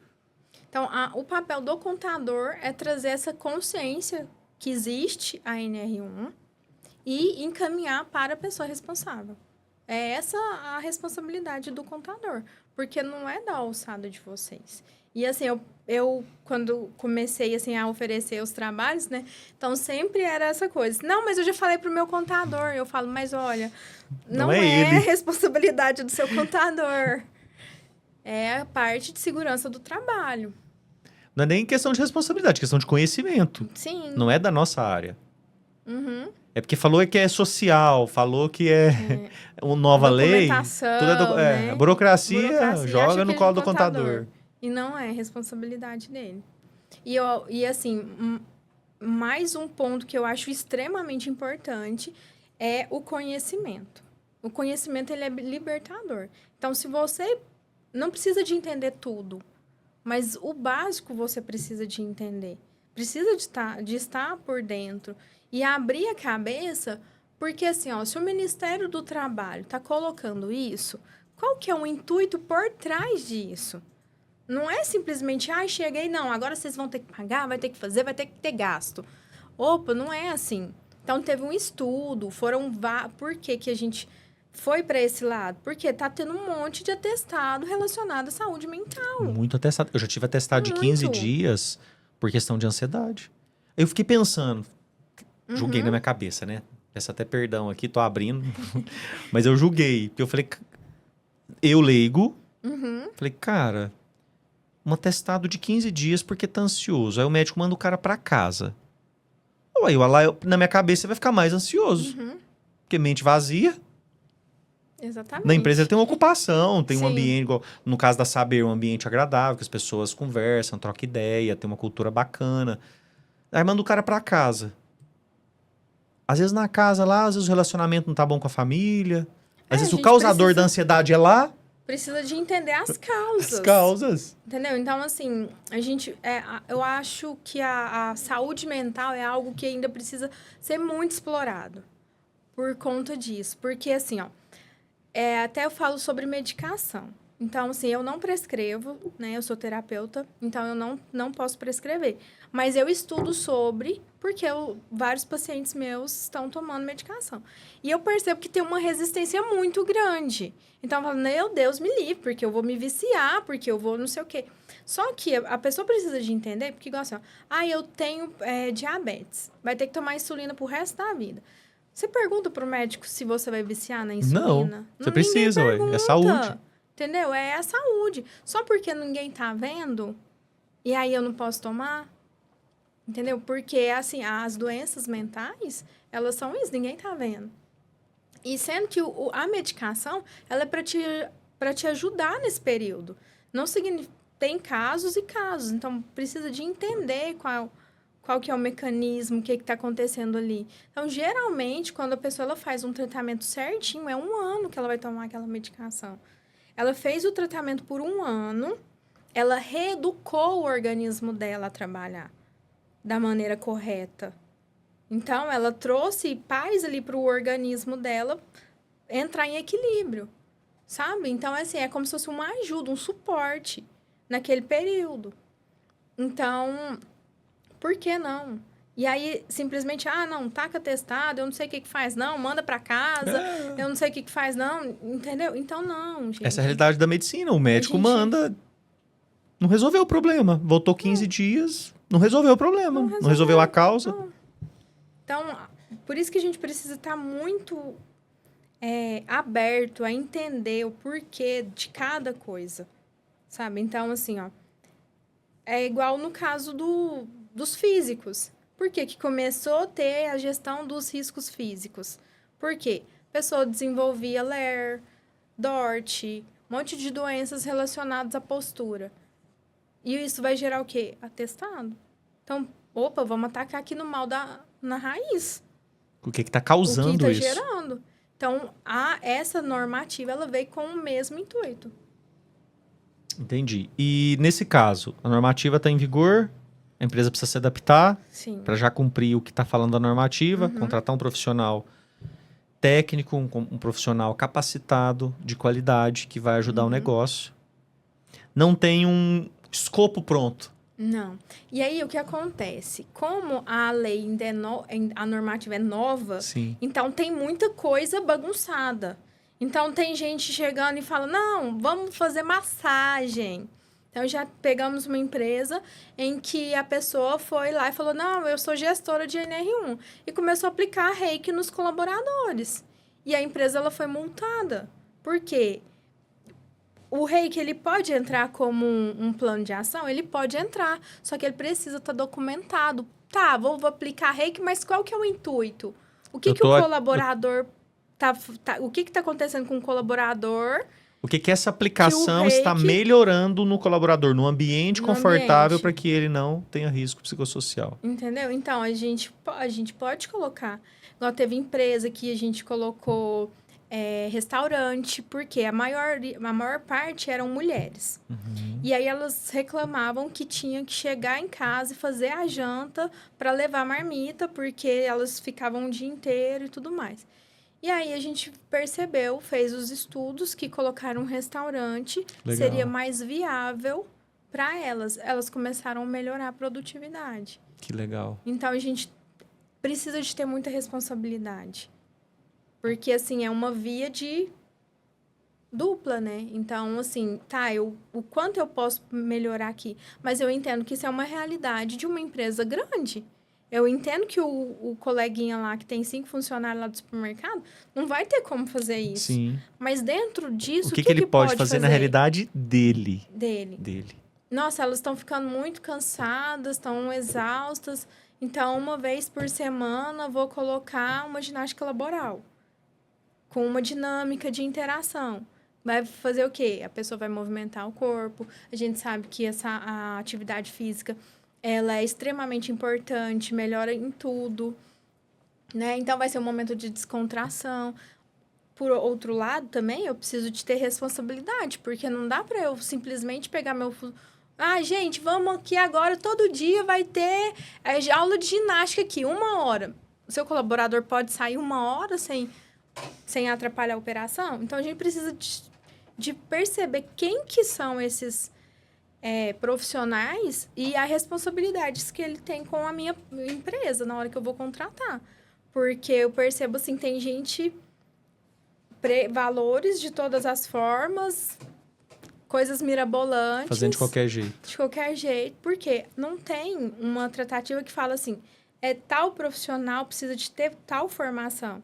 Então, o papel do contador é trazer essa consciência que existe a NR1 e encaminhar para a pessoa responsável. É essa a responsabilidade do contador, porque não é da alçada de vocês. E assim, eu quando comecei assim, a oferecer os trabalhos, né? Então, sempre era essa coisa. Não, mas eu já falei pro meu contador. Eu falo, mas olha, não é responsabilidade do seu contador. É a parte de segurança do trabalho. Não é nem questão de responsabilidade, é questão de conhecimento. Sim. Não é da nossa área. Uhum. É porque falou que é social, falou que é uma nova lei. Tudo né? A burocracia joga no colo do contador. E não é responsabilidade dele. E assim, mais um ponto que eu acho extremamente importante é o conhecimento. O conhecimento, ele é libertador. Então, se você não precisa de entender tudo, mas o básico você precisa de entender. Precisa de estar por dentro e abrir a cabeça, porque assim, ó, se o Ministério do Trabalho está colocando isso, qual que é o intuito por trás disso? Não é simplesmente, cheguei, não, agora vocês vão ter que pagar, vai ter que fazer, vai ter que ter gasto. Opa, não é assim. Então, teve um estudo, por que a gente foi para esse lado? Porque tá tendo um monte de atestado relacionado à saúde mental. Muito atestado. Eu já tive atestado de 15 dias por questão de ansiedade. Eu fiquei pensando, julguei na minha cabeça, né? Peço até perdão aqui, tô abrindo. Mas eu julguei, porque eu falei, eu leigo, falei, cara, um atestado de 15 dias porque tá ansioso. Aí o médico manda o cara para casa. Aí na minha cabeça vai ficar mais ansioso. Porque mente vazia. Exatamente. Na empresa ele tem uma ocupação, tem um ambiente, igual, no caso da Saber, um ambiente agradável, que as pessoas conversam, trocam ideia, tem uma cultura bacana. Aí manda o cara para casa. Às vezes na casa lá, às vezes o relacionamento não tá bom com a família. Às vezes o causador da ansiedade é lá. Precisa de entender as causas. As causas. Entendeu? Então, assim, eu acho que a saúde mental é algo que ainda precisa ser muito explorado por conta disso. Porque, assim, ó, até eu falo sobre medicação. Então, assim, eu não prescrevo, né? Eu sou terapeuta, então eu não posso prescrever. Mas eu estudo sobre, porque vários pacientes meus estão tomando medicação. E eu percebo que tem uma resistência muito grande. Então, eu falo, meu Deus, me livre, porque eu vou me viciar, porque eu vou não sei o quê. Só que a pessoa precisa de entender, porque igual assim, ó, eu tenho diabetes, vai ter que tomar insulina pro resto da vida. Você pergunta pro médico se você vai viciar na insulina? Não, você precisa, ué. É saúde. Entendeu? É a saúde. Só porque ninguém tá vendo, e aí eu não posso tomar? Entendeu? Porque, assim, as doenças mentais, elas são isso, ninguém tá vendo. E sendo que a medicação, ela é para te ajudar nesse período. Não significa... Tem casos e casos, então precisa de entender qual que é o mecanismo, o que está acontecendo ali. Então, geralmente, quando a pessoa ela faz um tratamento certinho, é 1 ano que ela vai tomar aquela medicação. Ela fez o tratamento por 1 ano, ela reeducou o organismo dela a trabalhar da maneira correta. Então, ela trouxe paz ali para o organismo dela entrar em equilíbrio, sabe? Então, assim, é como se fosse uma ajuda, um suporte naquele período. Então, por que não? E aí, simplesmente, não, taca testado, eu não sei o que faz, não, manda para casa, eu não sei o que faz, não, entendeu? Então, não, gente. Essa é a realidade da medicina. O médico manda, não resolveu o problema. Voltou 15 dias, não resolveu o problema, não resolveu a causa. Não. Então, por isso que a gente precisa estar muito aberto a entender o porquê de cada coisa, sabe? Então, assim, ó, é igual no caso dos físicos. Por que que começou a ter a gestão dos riscos físicos? Por quê? A pessoa desenvolvia LER, DORT, um monte de doenças relacionadas à postura. E isso vai gerar o quê? Atestado. Então, vamos atacar aqui no mal na raiz. O que está causando isso? O que está gerando. Então, essa normativa, ela veio com o mesmo intuito. Entendi. E, nesse caso, a normativa está em vigor, a empresa precisa se adaptar para já cumprir o que está falando da normativa, contratar um profissional técnico, um profissional capacitado, de qualidade, que vai ajudar o negócio. Não tem um escopo pronto. Não. E aí, o que acontece? Como a lei ainda a normativa é nova, Sim. Então tem muita coisa bagunçada. Então, tem gente chegando e fala, não, vamos fazer massagem. Então, já pegamos uma empresa em que a pessoa foi lá e falou, não, eu sou gestora de NR1. E começou a aplicar reiki nos colaboradores. E a empresa ela foi multada. Por quê? O reiki, ele pode entrar como um plano de ação? Ele pode entrar, só que ele precisa estar documentado. Tá, vou aplicar reiki, mas qual que é o intuito? O que o colaborador... o que está acontecendo com o colaborador? O que essa aplicação está melhorando no colaborador, no ambiente confortável para que ele não tenha risco psicossocial. Entendeu? Então, a gente pode colocar. Igual teve empresa que a gente colocou restaurante, porque a maior parte eram mulheres. E aí elas reclamavam que tinha que chegar em casa e fazer a janta para levar a marmita, porque elas ficavam o dia inteiro e tudo mais. E aí a gente percebeu, fez os estudos que colocar um restaurante seria mais viável para elas. Elas começaram a melhorar a produtividade. Que legal. Então a gente precisa de ter muita responsabilidade. Porque, assim, é uma via de dupla, né? Então, assim, o quanto eu posso melhorar aqui? Mas eu entendo que isso é uma realidade de uma empresa grande. Eu entendo que o coleguinha lá que tem 5 funcionários lá do supermercado não vai ter como fazer isso. Sim. Mas dentro disso, o que ele pode fazer na realidade dele? Dele. Nossa, elas estão ficando muito cansadas, estão exaustas. Então, uma vez por semana, vou colocar uma ginástica laboral com uma dinâmica de interação. Vai fazer o quê? A pessoa vai movimentar o corpo. A gente sabe que a atividade física ela é extremamente importante, melhora em tudo, né? Então, vai ser um momento de descontração. Por outro lado, também, eu preciso de ter responsabilidade, porque não dá para eu simplesmente pegar meu... gente, vamos aqui agora, todo dia vai ter aula de ginástica aqui, 1 hora. O seu colaborador pode sair 1 hora sem atrapalhar a operação? Então, a gente precisa de perceber quem que são esses profissionais e as responsabilidades que ele tem com a minha empresa na hora que eu vou contratar. Porque eu percebo, assim, tem gente... valores de todas as formas, coisas mirabolantes. Fazendo de qualquer jeito. De qualquer jeito. Porque não tem uma tratativa que fala assim, tal profissional precisa de ter tal formação.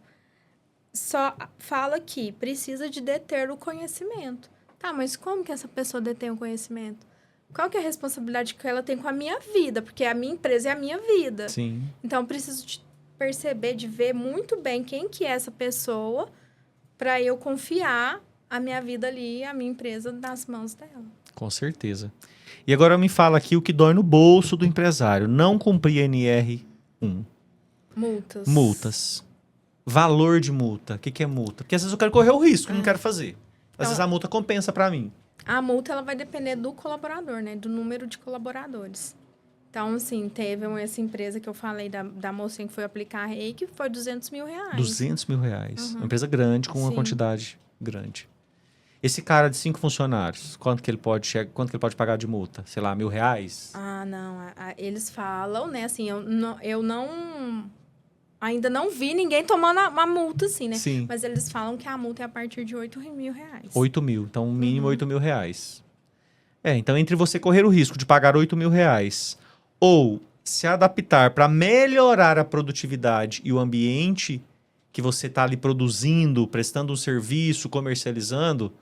Só fala que precisa de deter o conhecimento. Tá, mas como que essa pessoa detém o conhecimento? Qual que é a responsabilidade que ela tem com a minha vida? Porque a minha empresa é a minha vida. Sim. Então, eu preciso de perceber, de ver muito bem quem que é essa pessoa para eu confiar a minha vida ali, a minha empresa, nas mãos dela. Com certeza. E agora me fala aqui o que dói no bolso do empresário. Não cumprir NR1. Multas. Valor de multa. O que é multa? Porque às vezes eu quero correr o risco, não quero fazer. Às vezes a multa compensa para mim. A multa ela vai depender do colaborador, né? Do número de colaboradores. Então, assim, teve essa empresa que eu falei da mocinha que foi aplicar a REI, que foi R$200 mil. R$200 mil. Uma empresa grande, com uma Sim. quantidade grande. Esse cara de 5 funcionários, quanto que ele pode pagar de multa? Sei lá, R$1.000? Ah, não. Eles falam, né? Assim, eu não... Ainda não vi ninguém tomando uma multa, assim, né? Sim. Mas eles falam que a multa é a partir de R$8 mil. 8 mil. Então, mínimo R$8 mil. Então, entre você correr o risco de pagar R$8 mil ou se adaptar para melhorar a produtividade e o ambiente que você está ali produzindo, prestando um serviço, comercializando,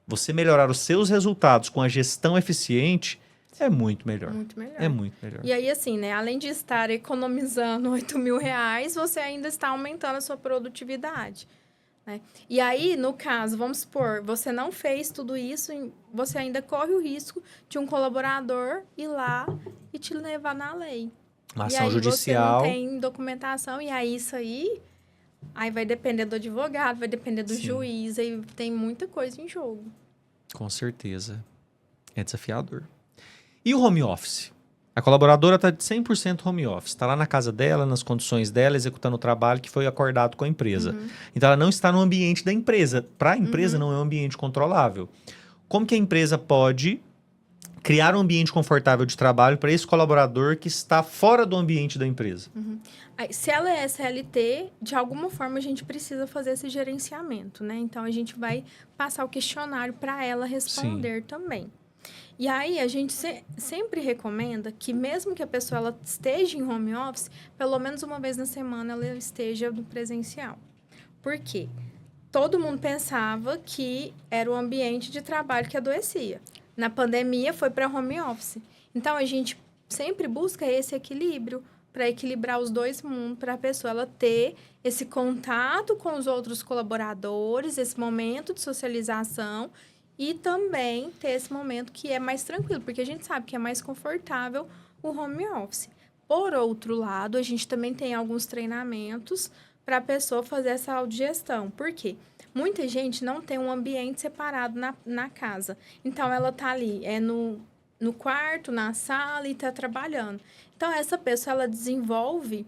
você melhorar os seus resultados com a gestão eficiente é muito melhor. Muito melhor. É muito melhor. E aí, assim, né? Além de estar economizando R$8 mil, você ainda está aumentando a sua produtividade. Né? E aí, no caso, vamos supor, você não fez tudo isso, você ainda corre o risco de um colaborador ir lá e te levar na lei. Uma e ação aí judicial. você não tem documentação, e aí isso aí vai depender do advogado, vai depender do juiz, aí tem muita coisa em jogo. Com certeza. É desafiador. E o home office? A colaboradora está de 100% home office. Está lá na casa dela, nas condições dela, executando o trabalho que foi acordado com a empresa. Então, ela não está no ambiente da empresa. Para a empresa, não é um ambiente controlável. Como que a empresa pode criar um ambiente confortável de trabalho para esse colaborador que está fora do ambiente da empresa? Se ela é SLT, de alguma forma a gente precisa fazer esse gerenciamento, né? Então, a gente vai passar o questionário para ela responder também. E aí, a gente sempre recomenda que mesmo que a pessoa ela esteja em home office, pelo menos uma vez na semana ela esteja no presencial. Por quê? Todo mundo pensava que era o ambiente de trabalho que adoecia. Na pandemia, foi para home office. Então, a gente sempre busca esse equilíbrio para equilibrar os dois mundos, para a pessoa ela ter esse contato com os outros colaboradores, esse momento de socialização e também ter esse momento que é mais tranquilo, porque a gente sabe que é mais confortável o home office. Por outro lado, a gente também tem alguns treinamentos para a pessoa fazer essa autogestão. Por quê? Muita gente não tem um ambiente separado na casa. Então, ela está ali, no quarto, na sala e está trabalhando. Então, essa pessoa, ela desenvolve,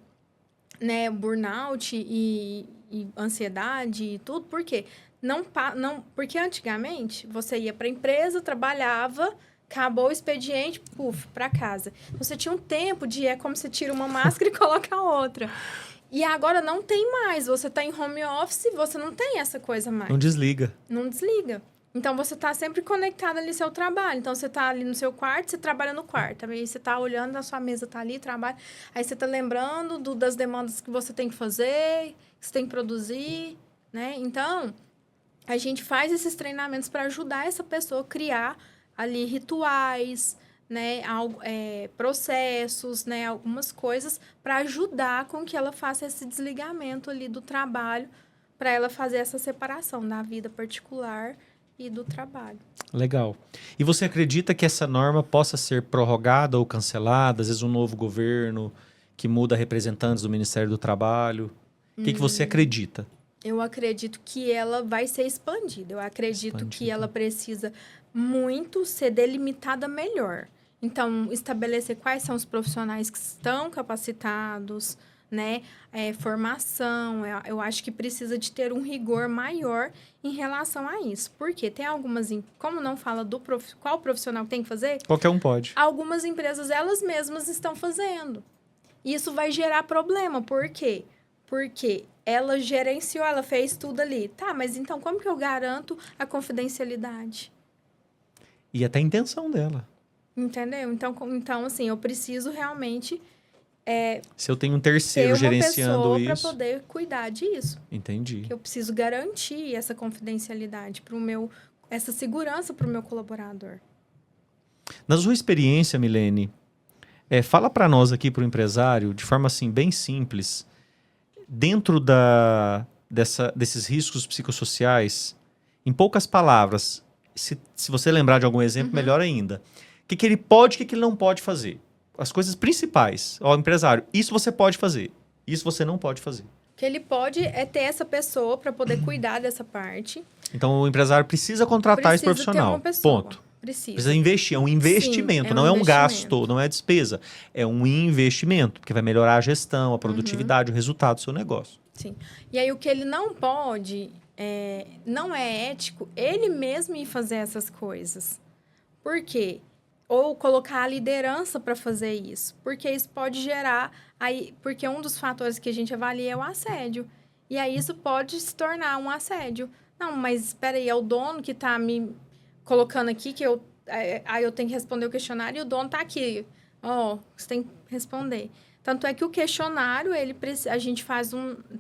né, burnout e ansiedade e tudo. Por quê? Porque antigamente, você ia para a empresa, trabalhava, acabou o expediente, para casa. Você tinha um tempo é como você tira uma máscara e coloca outra. E agora não tem mais. Você está em home office, você não tem essa coisa mais. Não desliga. Não desliga. Então, você está sempre conectado ali ao seu trabalho. Então, você está ali no seu quarto, você trabalha no quarto. Aí, você está olhando, a sua mesa está ali, trabalha. Aí, você está lembrando das demandas que você tem que fazer, que você tem que produzir, né? Então, a gente faz esses treinamentos para ajudar essa pessoa a criar ali rituais, né? Processos, né? Algumas coisas para ajudar com que ela faça esse desligamento ali do trabalho, para ela fazer essa separação da vida particular e do trabalho. Legal. E você acredita que essa norma possa ser prorrogada ou cancelada? Às vezes um novo governo que muda representantes do Ministério do Trabalho. O que você acredita? Eu acredito que ela vai ser expandida. Eu acredito que ela precisa muito ser delimitada melhor. Então, estabelecer quais são os profissionais que estão capacitados, né? Formação. Eu acho que precisa de ter um rigor maior em relação a isso. Porque tem algumas... Como não fala qual profissional tem que fazer? Qualquer um pode. Algumas empresas, elas mesmas estão fazendo. Isso vai gerar problema. Por quê? Porque ela gerenciou, ela fez tudo ali. Tá, mas então como que eu garanto a confidencialidade? E até a intenção dela. Entendeu? Então assim, eu preciso realmente... Se eu tenho um terceiro gerenciando isso... para poder cuidar disso. Entendi. Que eu preciso garantir essa confidencialidade, essa segurança para o meu colaborador. Na sua experiência, Milene, fala para nós aqui, para o empresário, de forma assim, bem simples, dentro desses riscos psicossociais, em poucas palavras, se você lembrar de algum exemplo, melhor ainda. O que ele pode e o que ele não pode fazer? As coisas principais. Ó, empresário, isso você pode fazer, isso você não pode fazer. O que ele pode é ter essa pessoa para poder cuidar dessa parte. Então, o empresário precisa contratar esse Precisa ter profissional. uma pessoa. Ponto. Precisa. Precisa investir. É um investimento, Sim, não é um investimento. gasto, não é despesa. É um investimento, porque vai melhorar a gestão, a produtividade, o resultado do seu negócio. Sim. E aí, o que ele não pode, não é ético ele mesmo ir fazer essas coisas. Por quê? Ou colocar a liderança para fazer isso. Porque isso pode gerar... porque um dos fatores que a gente avalia é o assédio. E aí, isso pode se tornar um assédio. Não, mas espera aí, é o dono que está me colocando aqui, aí eu tenho que responder o questionário e o dono está aqui. Você tem que responder. Tanto é que o questionário, a gente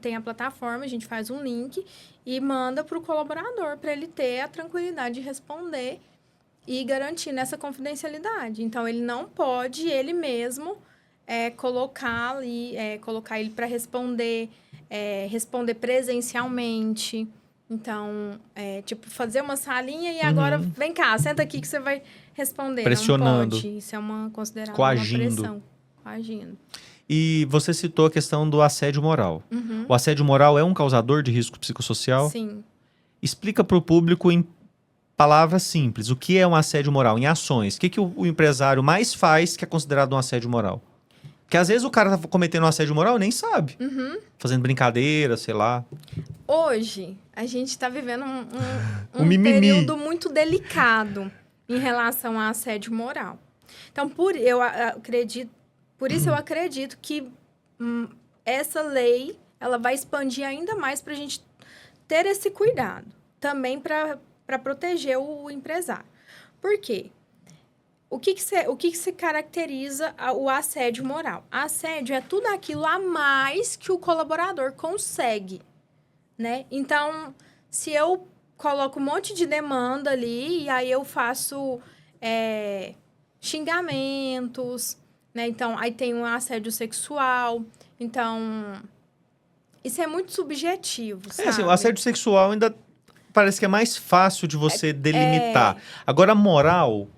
tem a plataforma, a gente faz um link e manda para o colaborador, para ele ter a tranquilidade de responder e garantir nessa confidencialidade. Então, ele não pode, ele mesmo, colocar ele para responder presencialmente. Então, fazer uma salinha e agora, vem cá, senta aqui que você vai responder. Pressionando. Não pode, isso é uma considerada Coagindo. uma pressão. Coagindo. E você citou a questão do assédio moral. Uhum. O assédio moral é um causador de risco psicossocial? Sim. Explica para o público em palavras simples. O que é um assédio moral? Em ações. O que o empresário mais faz que é considerado um assédio moral? Porque às vezes o cara tá cometendo um assédio moral e nem sabe. Fazendo brincadeira, sei lá. Hoje, a gente está vivendo Um período muito delicado em relação ao assédio moral. Então, por isso eu acredito que essa lei ela vai expandir ainda mais para a gente ter esse cuidado. Também para proteger o empresário. Por quê? O que se caracteriza o assédio moral? Assédio é tudo aquilo a mais que o colaborador consegue, né? Então, se eu coloco um monte de demanda ali e aí eu faço xingamentos, né? Então, aí tem um assédio sexual. Então, isso é muito subjetivo, sabe? Assim, o assédio sexual ainda parece que é mais fácil de você delimitar. Agora, moral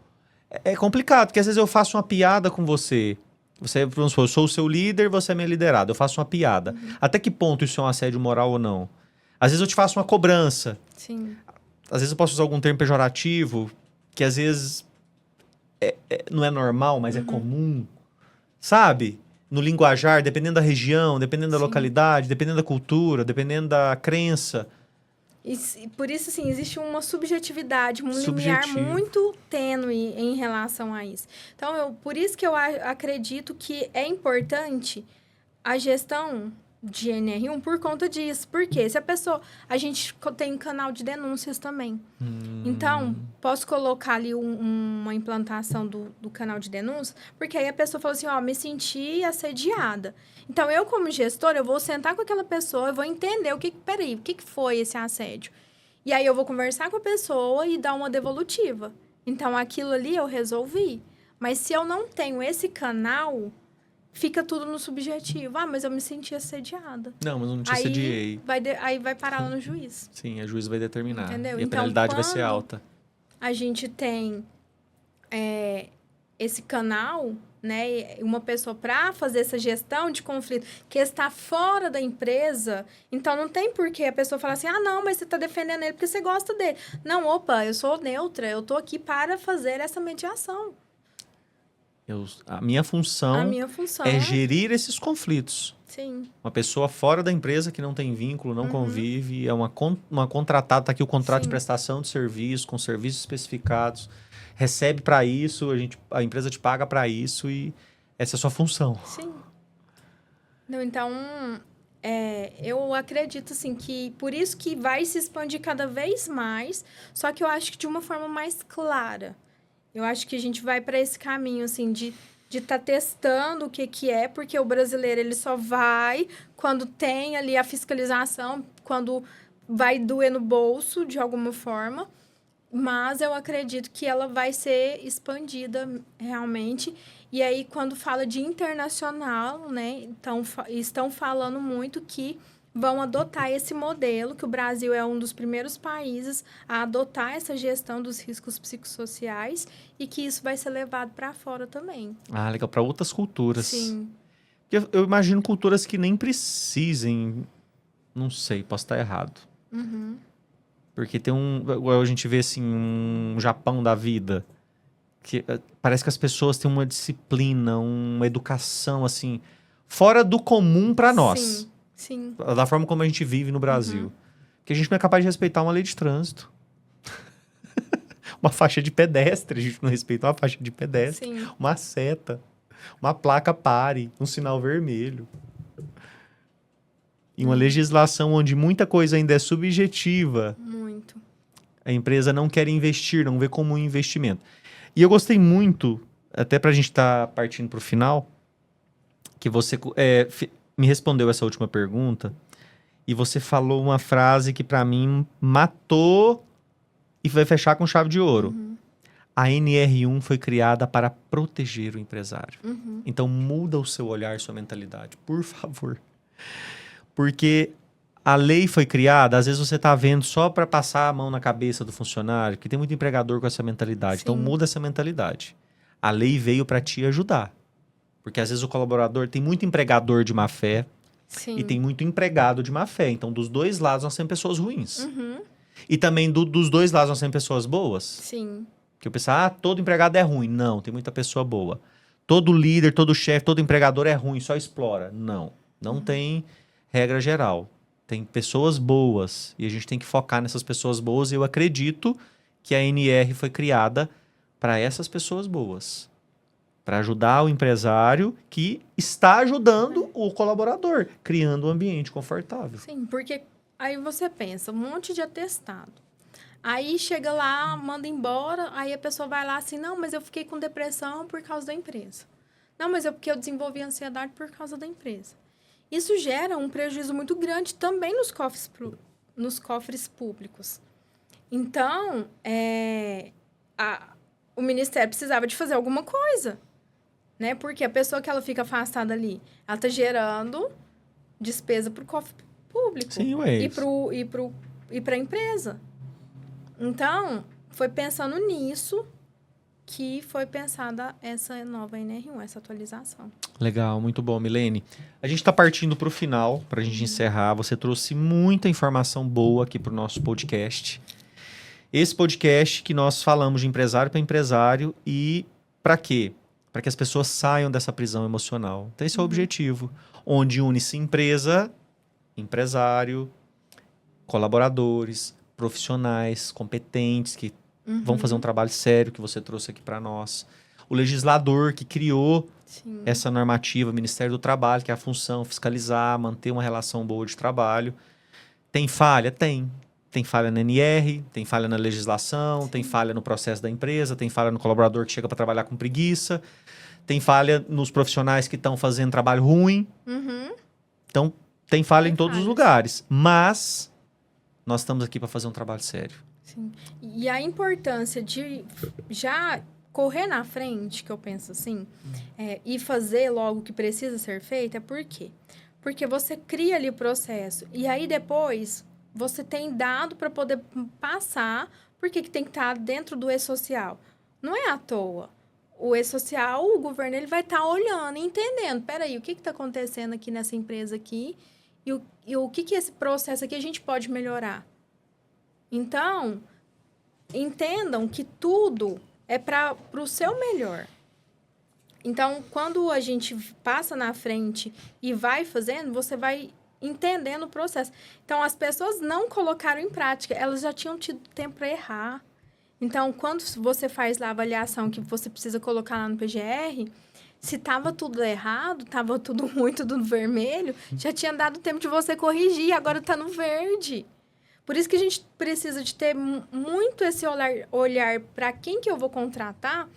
é complicado, porque às vezes eu faço uma piada com você. Vamos supor, eu sou o seu líder, você é minha liderada. Eu faço uma piada. Até que ponto isso é um assédio moral ou não? Às vezes eu te faço uma cobrança. Sim. Às vezes eu posso usar algum termo pejorativo, que às vezes não é normal, mas é comum. Sabe? No linguajar, dependendo da região, dependendo da localidade, dependendo da cultura, dependendo da crença. Por isso, assim, existe uma subjetividade, um limiar muito tênue em relação a isso. Então, por isso que eu acredito que é importante a gestão de NR1 por conta disso. Porque se a gente tem um canal de denúncias também. Então, posso colocar ali uma implantação do canal de denúncias, porque aí a pessoa fala assim, me senti assediada. Então, eu como gestora, eu vou sentar com aquela pessoa, eu vou entender o que foi esse assédio. E aí, eu vou conversar com a pessoa e dar uma devolutiva. Então, aquilo ali eu resolvi. Mas se eu não tenho esse canal, fica tudo no subjetivo. Mas eu me senti assediada. Não, mas eu não te assediei. Aí vai parar lá no juiz. Sim, a juiz vai determinar. Entendeu? E a penalidade vai ser alta. A gente tem esse canal, né, uma pessoa para fazer essa gestão de conflito que está fora da empresa, então não tem porquê a pessoa falar assim, não, mas você está defendendo ele porque você gosta dele. Não, eu sou neutra, eu estou aqui para fazer essa mediação. A minha função é gerir esses conflitos. Sim. Uma pessoa fora da empresa que não tem vínculo, não convive, é uma contratada, está aqui o contrato de prestação de serviço, com serviços especificados, recebe para isso, a empresa te paga para isso e essa é a sua função. Sim. Então, eu acredito, assim, que por isso que vai se expandir cada vez mais, só que eu acho que de uma forma mais clara. Eu acho que a gente vai para esse caminho, assim, de estar testando o que é, porque o brasileiro, ele só vai quando tem ali a fiscalização, quando vai doer no bolso, de alguma forma. Mas eu acredito que ela vai ser expandida realmente. E aí, quando fala de internacional, né? Então, estão falando muito que vão adotar esse modelo, que o Brasil é um dos primeiros países a adotar essa gestão dos riscos psicossociais e que isso vai ser levado para fora também. Legal, para outras culturas. Sim. Eu imagino culturas que nem precisem, não sei, posso estar errado. Porque tem igual a gente vê assim, um Japão da vida, que parece que as pessoas têm uma disciplina, uma educação, assim, fora do comum para nós. Sim. Da forma como a gente vive no Brasil. Que a gente não é capaz de respeitar uma lei de trânsito. Uma faixa de pedestre, a gente não respeita uma faixa de pedestre. Sim. Uma seta, uma placa pare, um sinal vermelho. E uma legislação onde muita coisa ainda é subjetiva. Muito. A empresa não quer investir, não vê como um investimento. E eu gostei muito, até para a gente estar partindo para o final, que você me respondeu essa última pergunta e você falou uma frase que para mim matou e vai fechar com chave de ouro. A NR1 foi criada para proteger o empresário. Então muda o seu olhar, sua mentalidade, por favor. Porque a lei foi criada, às vezes você está vendo só para passar a mão na cabeça do funcionário, que tem muito empregador com essa mentalidade. Sim. Então muda essa mentalidade. A lei veio para te ajudar. Porque às vezes o colaborador tem muito empregador de má fé e tem muito empregado de má fé. Então dos dois lados nós temos pessoas ruins. E também dos dois lados nós temos pessoas boas. Sim. Que eu pensava, todo empregado é ruim. Não, tem muita pessoa boa. Todo líder, todo chefe, todo empregador é ruim, só explora. Não tem regra geral. Tem pessoas boas e a gente tem que focar nessas pessoas boas. E eu acredito que a NR foi criada para essas pessoas boas. Para ajudar o empresário que está ajudando o colaborador, criando um ambiente confortável. Sim, porque aí você pensa, um monte de atestado. Aí chega lá, manda embora, aí a pessoa vai lá assim, não, mas eu fiquei com depressão por causa da empresa. Não, mas porque eu desenvolvi ansiedade por causa da empresa. Isso gera um prejuízo muito grande também nos cofres públicos. Então, o Ministério precisava de fazer alguma coisa, né? Porque a pessoa que ela fica afastada ali, ela está gerando despesa para o cofre público. Sim, ué. E para a empresa. Então, foi pensando nisso que foi pensada essa nova NR1, essa atualização. Legal, muito bom, Milene. A gente está partindo para o final, para a gente encerrar. Você trouxe muita informação boa aqui para o nosso podcast. Esse podcast que nós falamos de empresário para empresário e para quê? Para que as pessoas saiam dessa prisão emocional. Então, esse é o objetivo, onde une-se empresa, empresário, colaboradores, profissionais competentes que vão fazer um trabalho sério que você trouxe aqui para nós. O legislador que criou essa normativa, o Ministério do Trabalho, que é a função fiscalizar, manter uma relação boa de trabalho. Tem falha? Tem. Tem falha na NR, tem falha na legislação, tem falha no processo da empresa, tem falha no colaborador que chega para trabalhar com preguiça, tem falha nos profissionais que estão fazendo trabalho ruim. Então, tem falha em todos os lugares. Mas nós estamos aqui para fazer um trabalho sério. Sim. E a importância de já correr na frente, que eu penso assim, e fazer logo o que precisa ser feito, é por quê? Porque você cria ali o processo. E aí, depois, você tem dado para poder passar, porque que tem que estar dentro do e-social. Não é à toa. O e-social, o governo, ele vai estar olhando e entendendo. Peraí, o que está acontecendo aqui nessa empresa aqui? E o que esse processo aqui a gente pode melhorar? Então, entendam que tudo é para o seu melhor. Então, quando a gente passa na frente e vai fazendo, você vai entendendo o processo. Então, as pessoas não colocaram em prática, elas já tinham tido tempo para errar. Então, quando você faz lá a avaliação que você precisa colocar lá no PGR, se estava tudo errado, estava tudo ruim, tudo vermelho, já tinha dado tempo de você corrigir, agora está no verde. Por isso que a gente precisa de ter muito esse olhar para quem que eu vou contratar,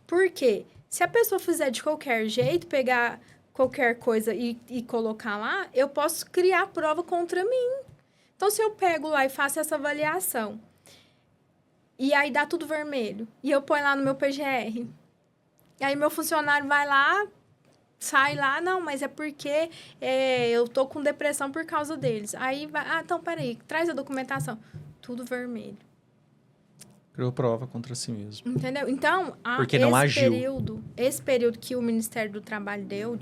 porque se a pessoa fizer de qualquer jeito, pegar qualquer coisa e colocar lá, eu posso criar prova contra mim. Então, se eu pego lá e faço essa avaliação, e aí dá tudo vermelho, e eu ponho lá no meu PGR, e aí meu funcionário vai lá, sai lá, não, mas é porque eu tô com depressão por causa deles. Aí vai, então, peraí, traz a documentação. Tudo vermelho. Criou prova contra si mesmo. Entendeu? Então, porque não agiu. Esse período que o Ministério do Trabalho deu,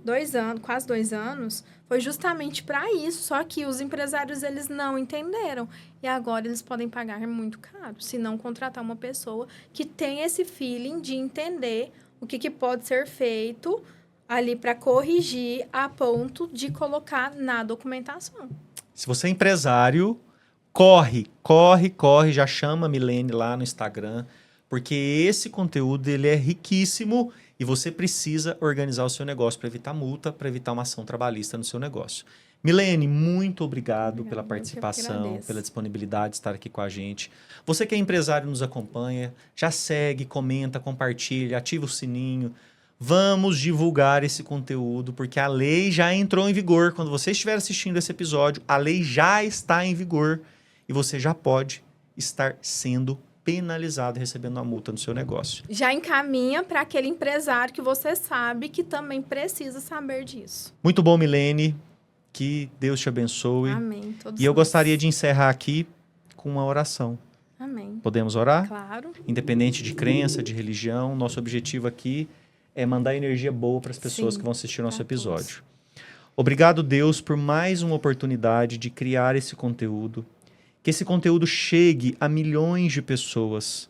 2 anos, quase 2 anos, foi justamente para isso. Só que os empresários, eles não entenderam. E agora eles podem pagar muito caro, se não contratar uma pessoa que tem esse feeling de entender o que pode ser feito ali para corrigir a ponto de colocar na documentação. Se você é empresário, corre, já chama a Milene lá no Instagram, porque esse conteúdo ele é riquíssimo e você precisa organizar o seu negócio para evitar multa, para evitar uma ação trabalhista no seu negócio. Milene, muito obrigado pela participação, pela disponibilidade de estar aqui com a gente. Você que é empresário, nos acompanha, já segue, comenta, compartilha, ativa o sininho. Vamos divulgar esse conteúdo, porque a lei já entrou em vigor. Quando você estiver assistindo esse episódio, a lei já está em vigor e você já pode estar sendo penalizado e recebendo uma multa no seu negócio. Já encaminha para aquele empresário que você sabe que também precisa saber disso. Muito bom, Milene. Que Deus te abençoe. Amém. E eu gostaria de encerrar aqui com uma oração. Amém. Podemos orar? Claro. Independente de crença, de religião, nosso objetivo aqui é mandar energia boa para as pessoas que vão assistir o nosso episódio. Obrigado, Deus, por mais uma oportunidade de criar esse conteúdo. Que esse conteúdo chegue a milhões de pessoas.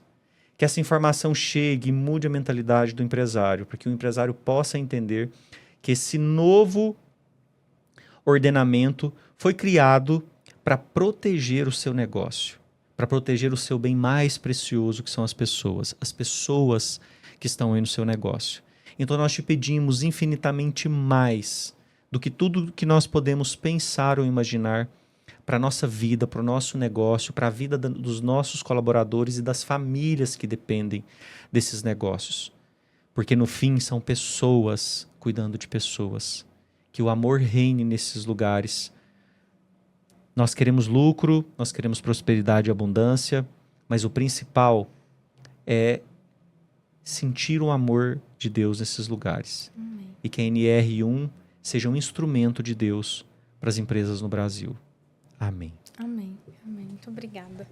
Que essa informação chegue e mude a mentalidade do empresário, para que o empresário possa entender que esse novo ordenamento foi criado para proteger o seu negócio, para proteger o seu bem mais precioso, que são as pessoas que estão aí no seu negócio. Então nós te pedimos infinitamente mais do que tudo que nós podemos pensar ou imaginar para a nossa vida, para o nosso negócio, para a vida dos nossos colaboradores e das famílias que dependem desses negócios. Porque no fim são pessoas cuidando de pessoas. Que o amor reine nesses lugares. Nós queremos lucro, nós queremos prosperidade e abundância, mas o principal é sentir o amor de Deus nesses lugares. Amém. E que a NR1 seja um instrumento de Deus para as empresas no Brasil. Amém. Amém. Amém. Muito obrigada.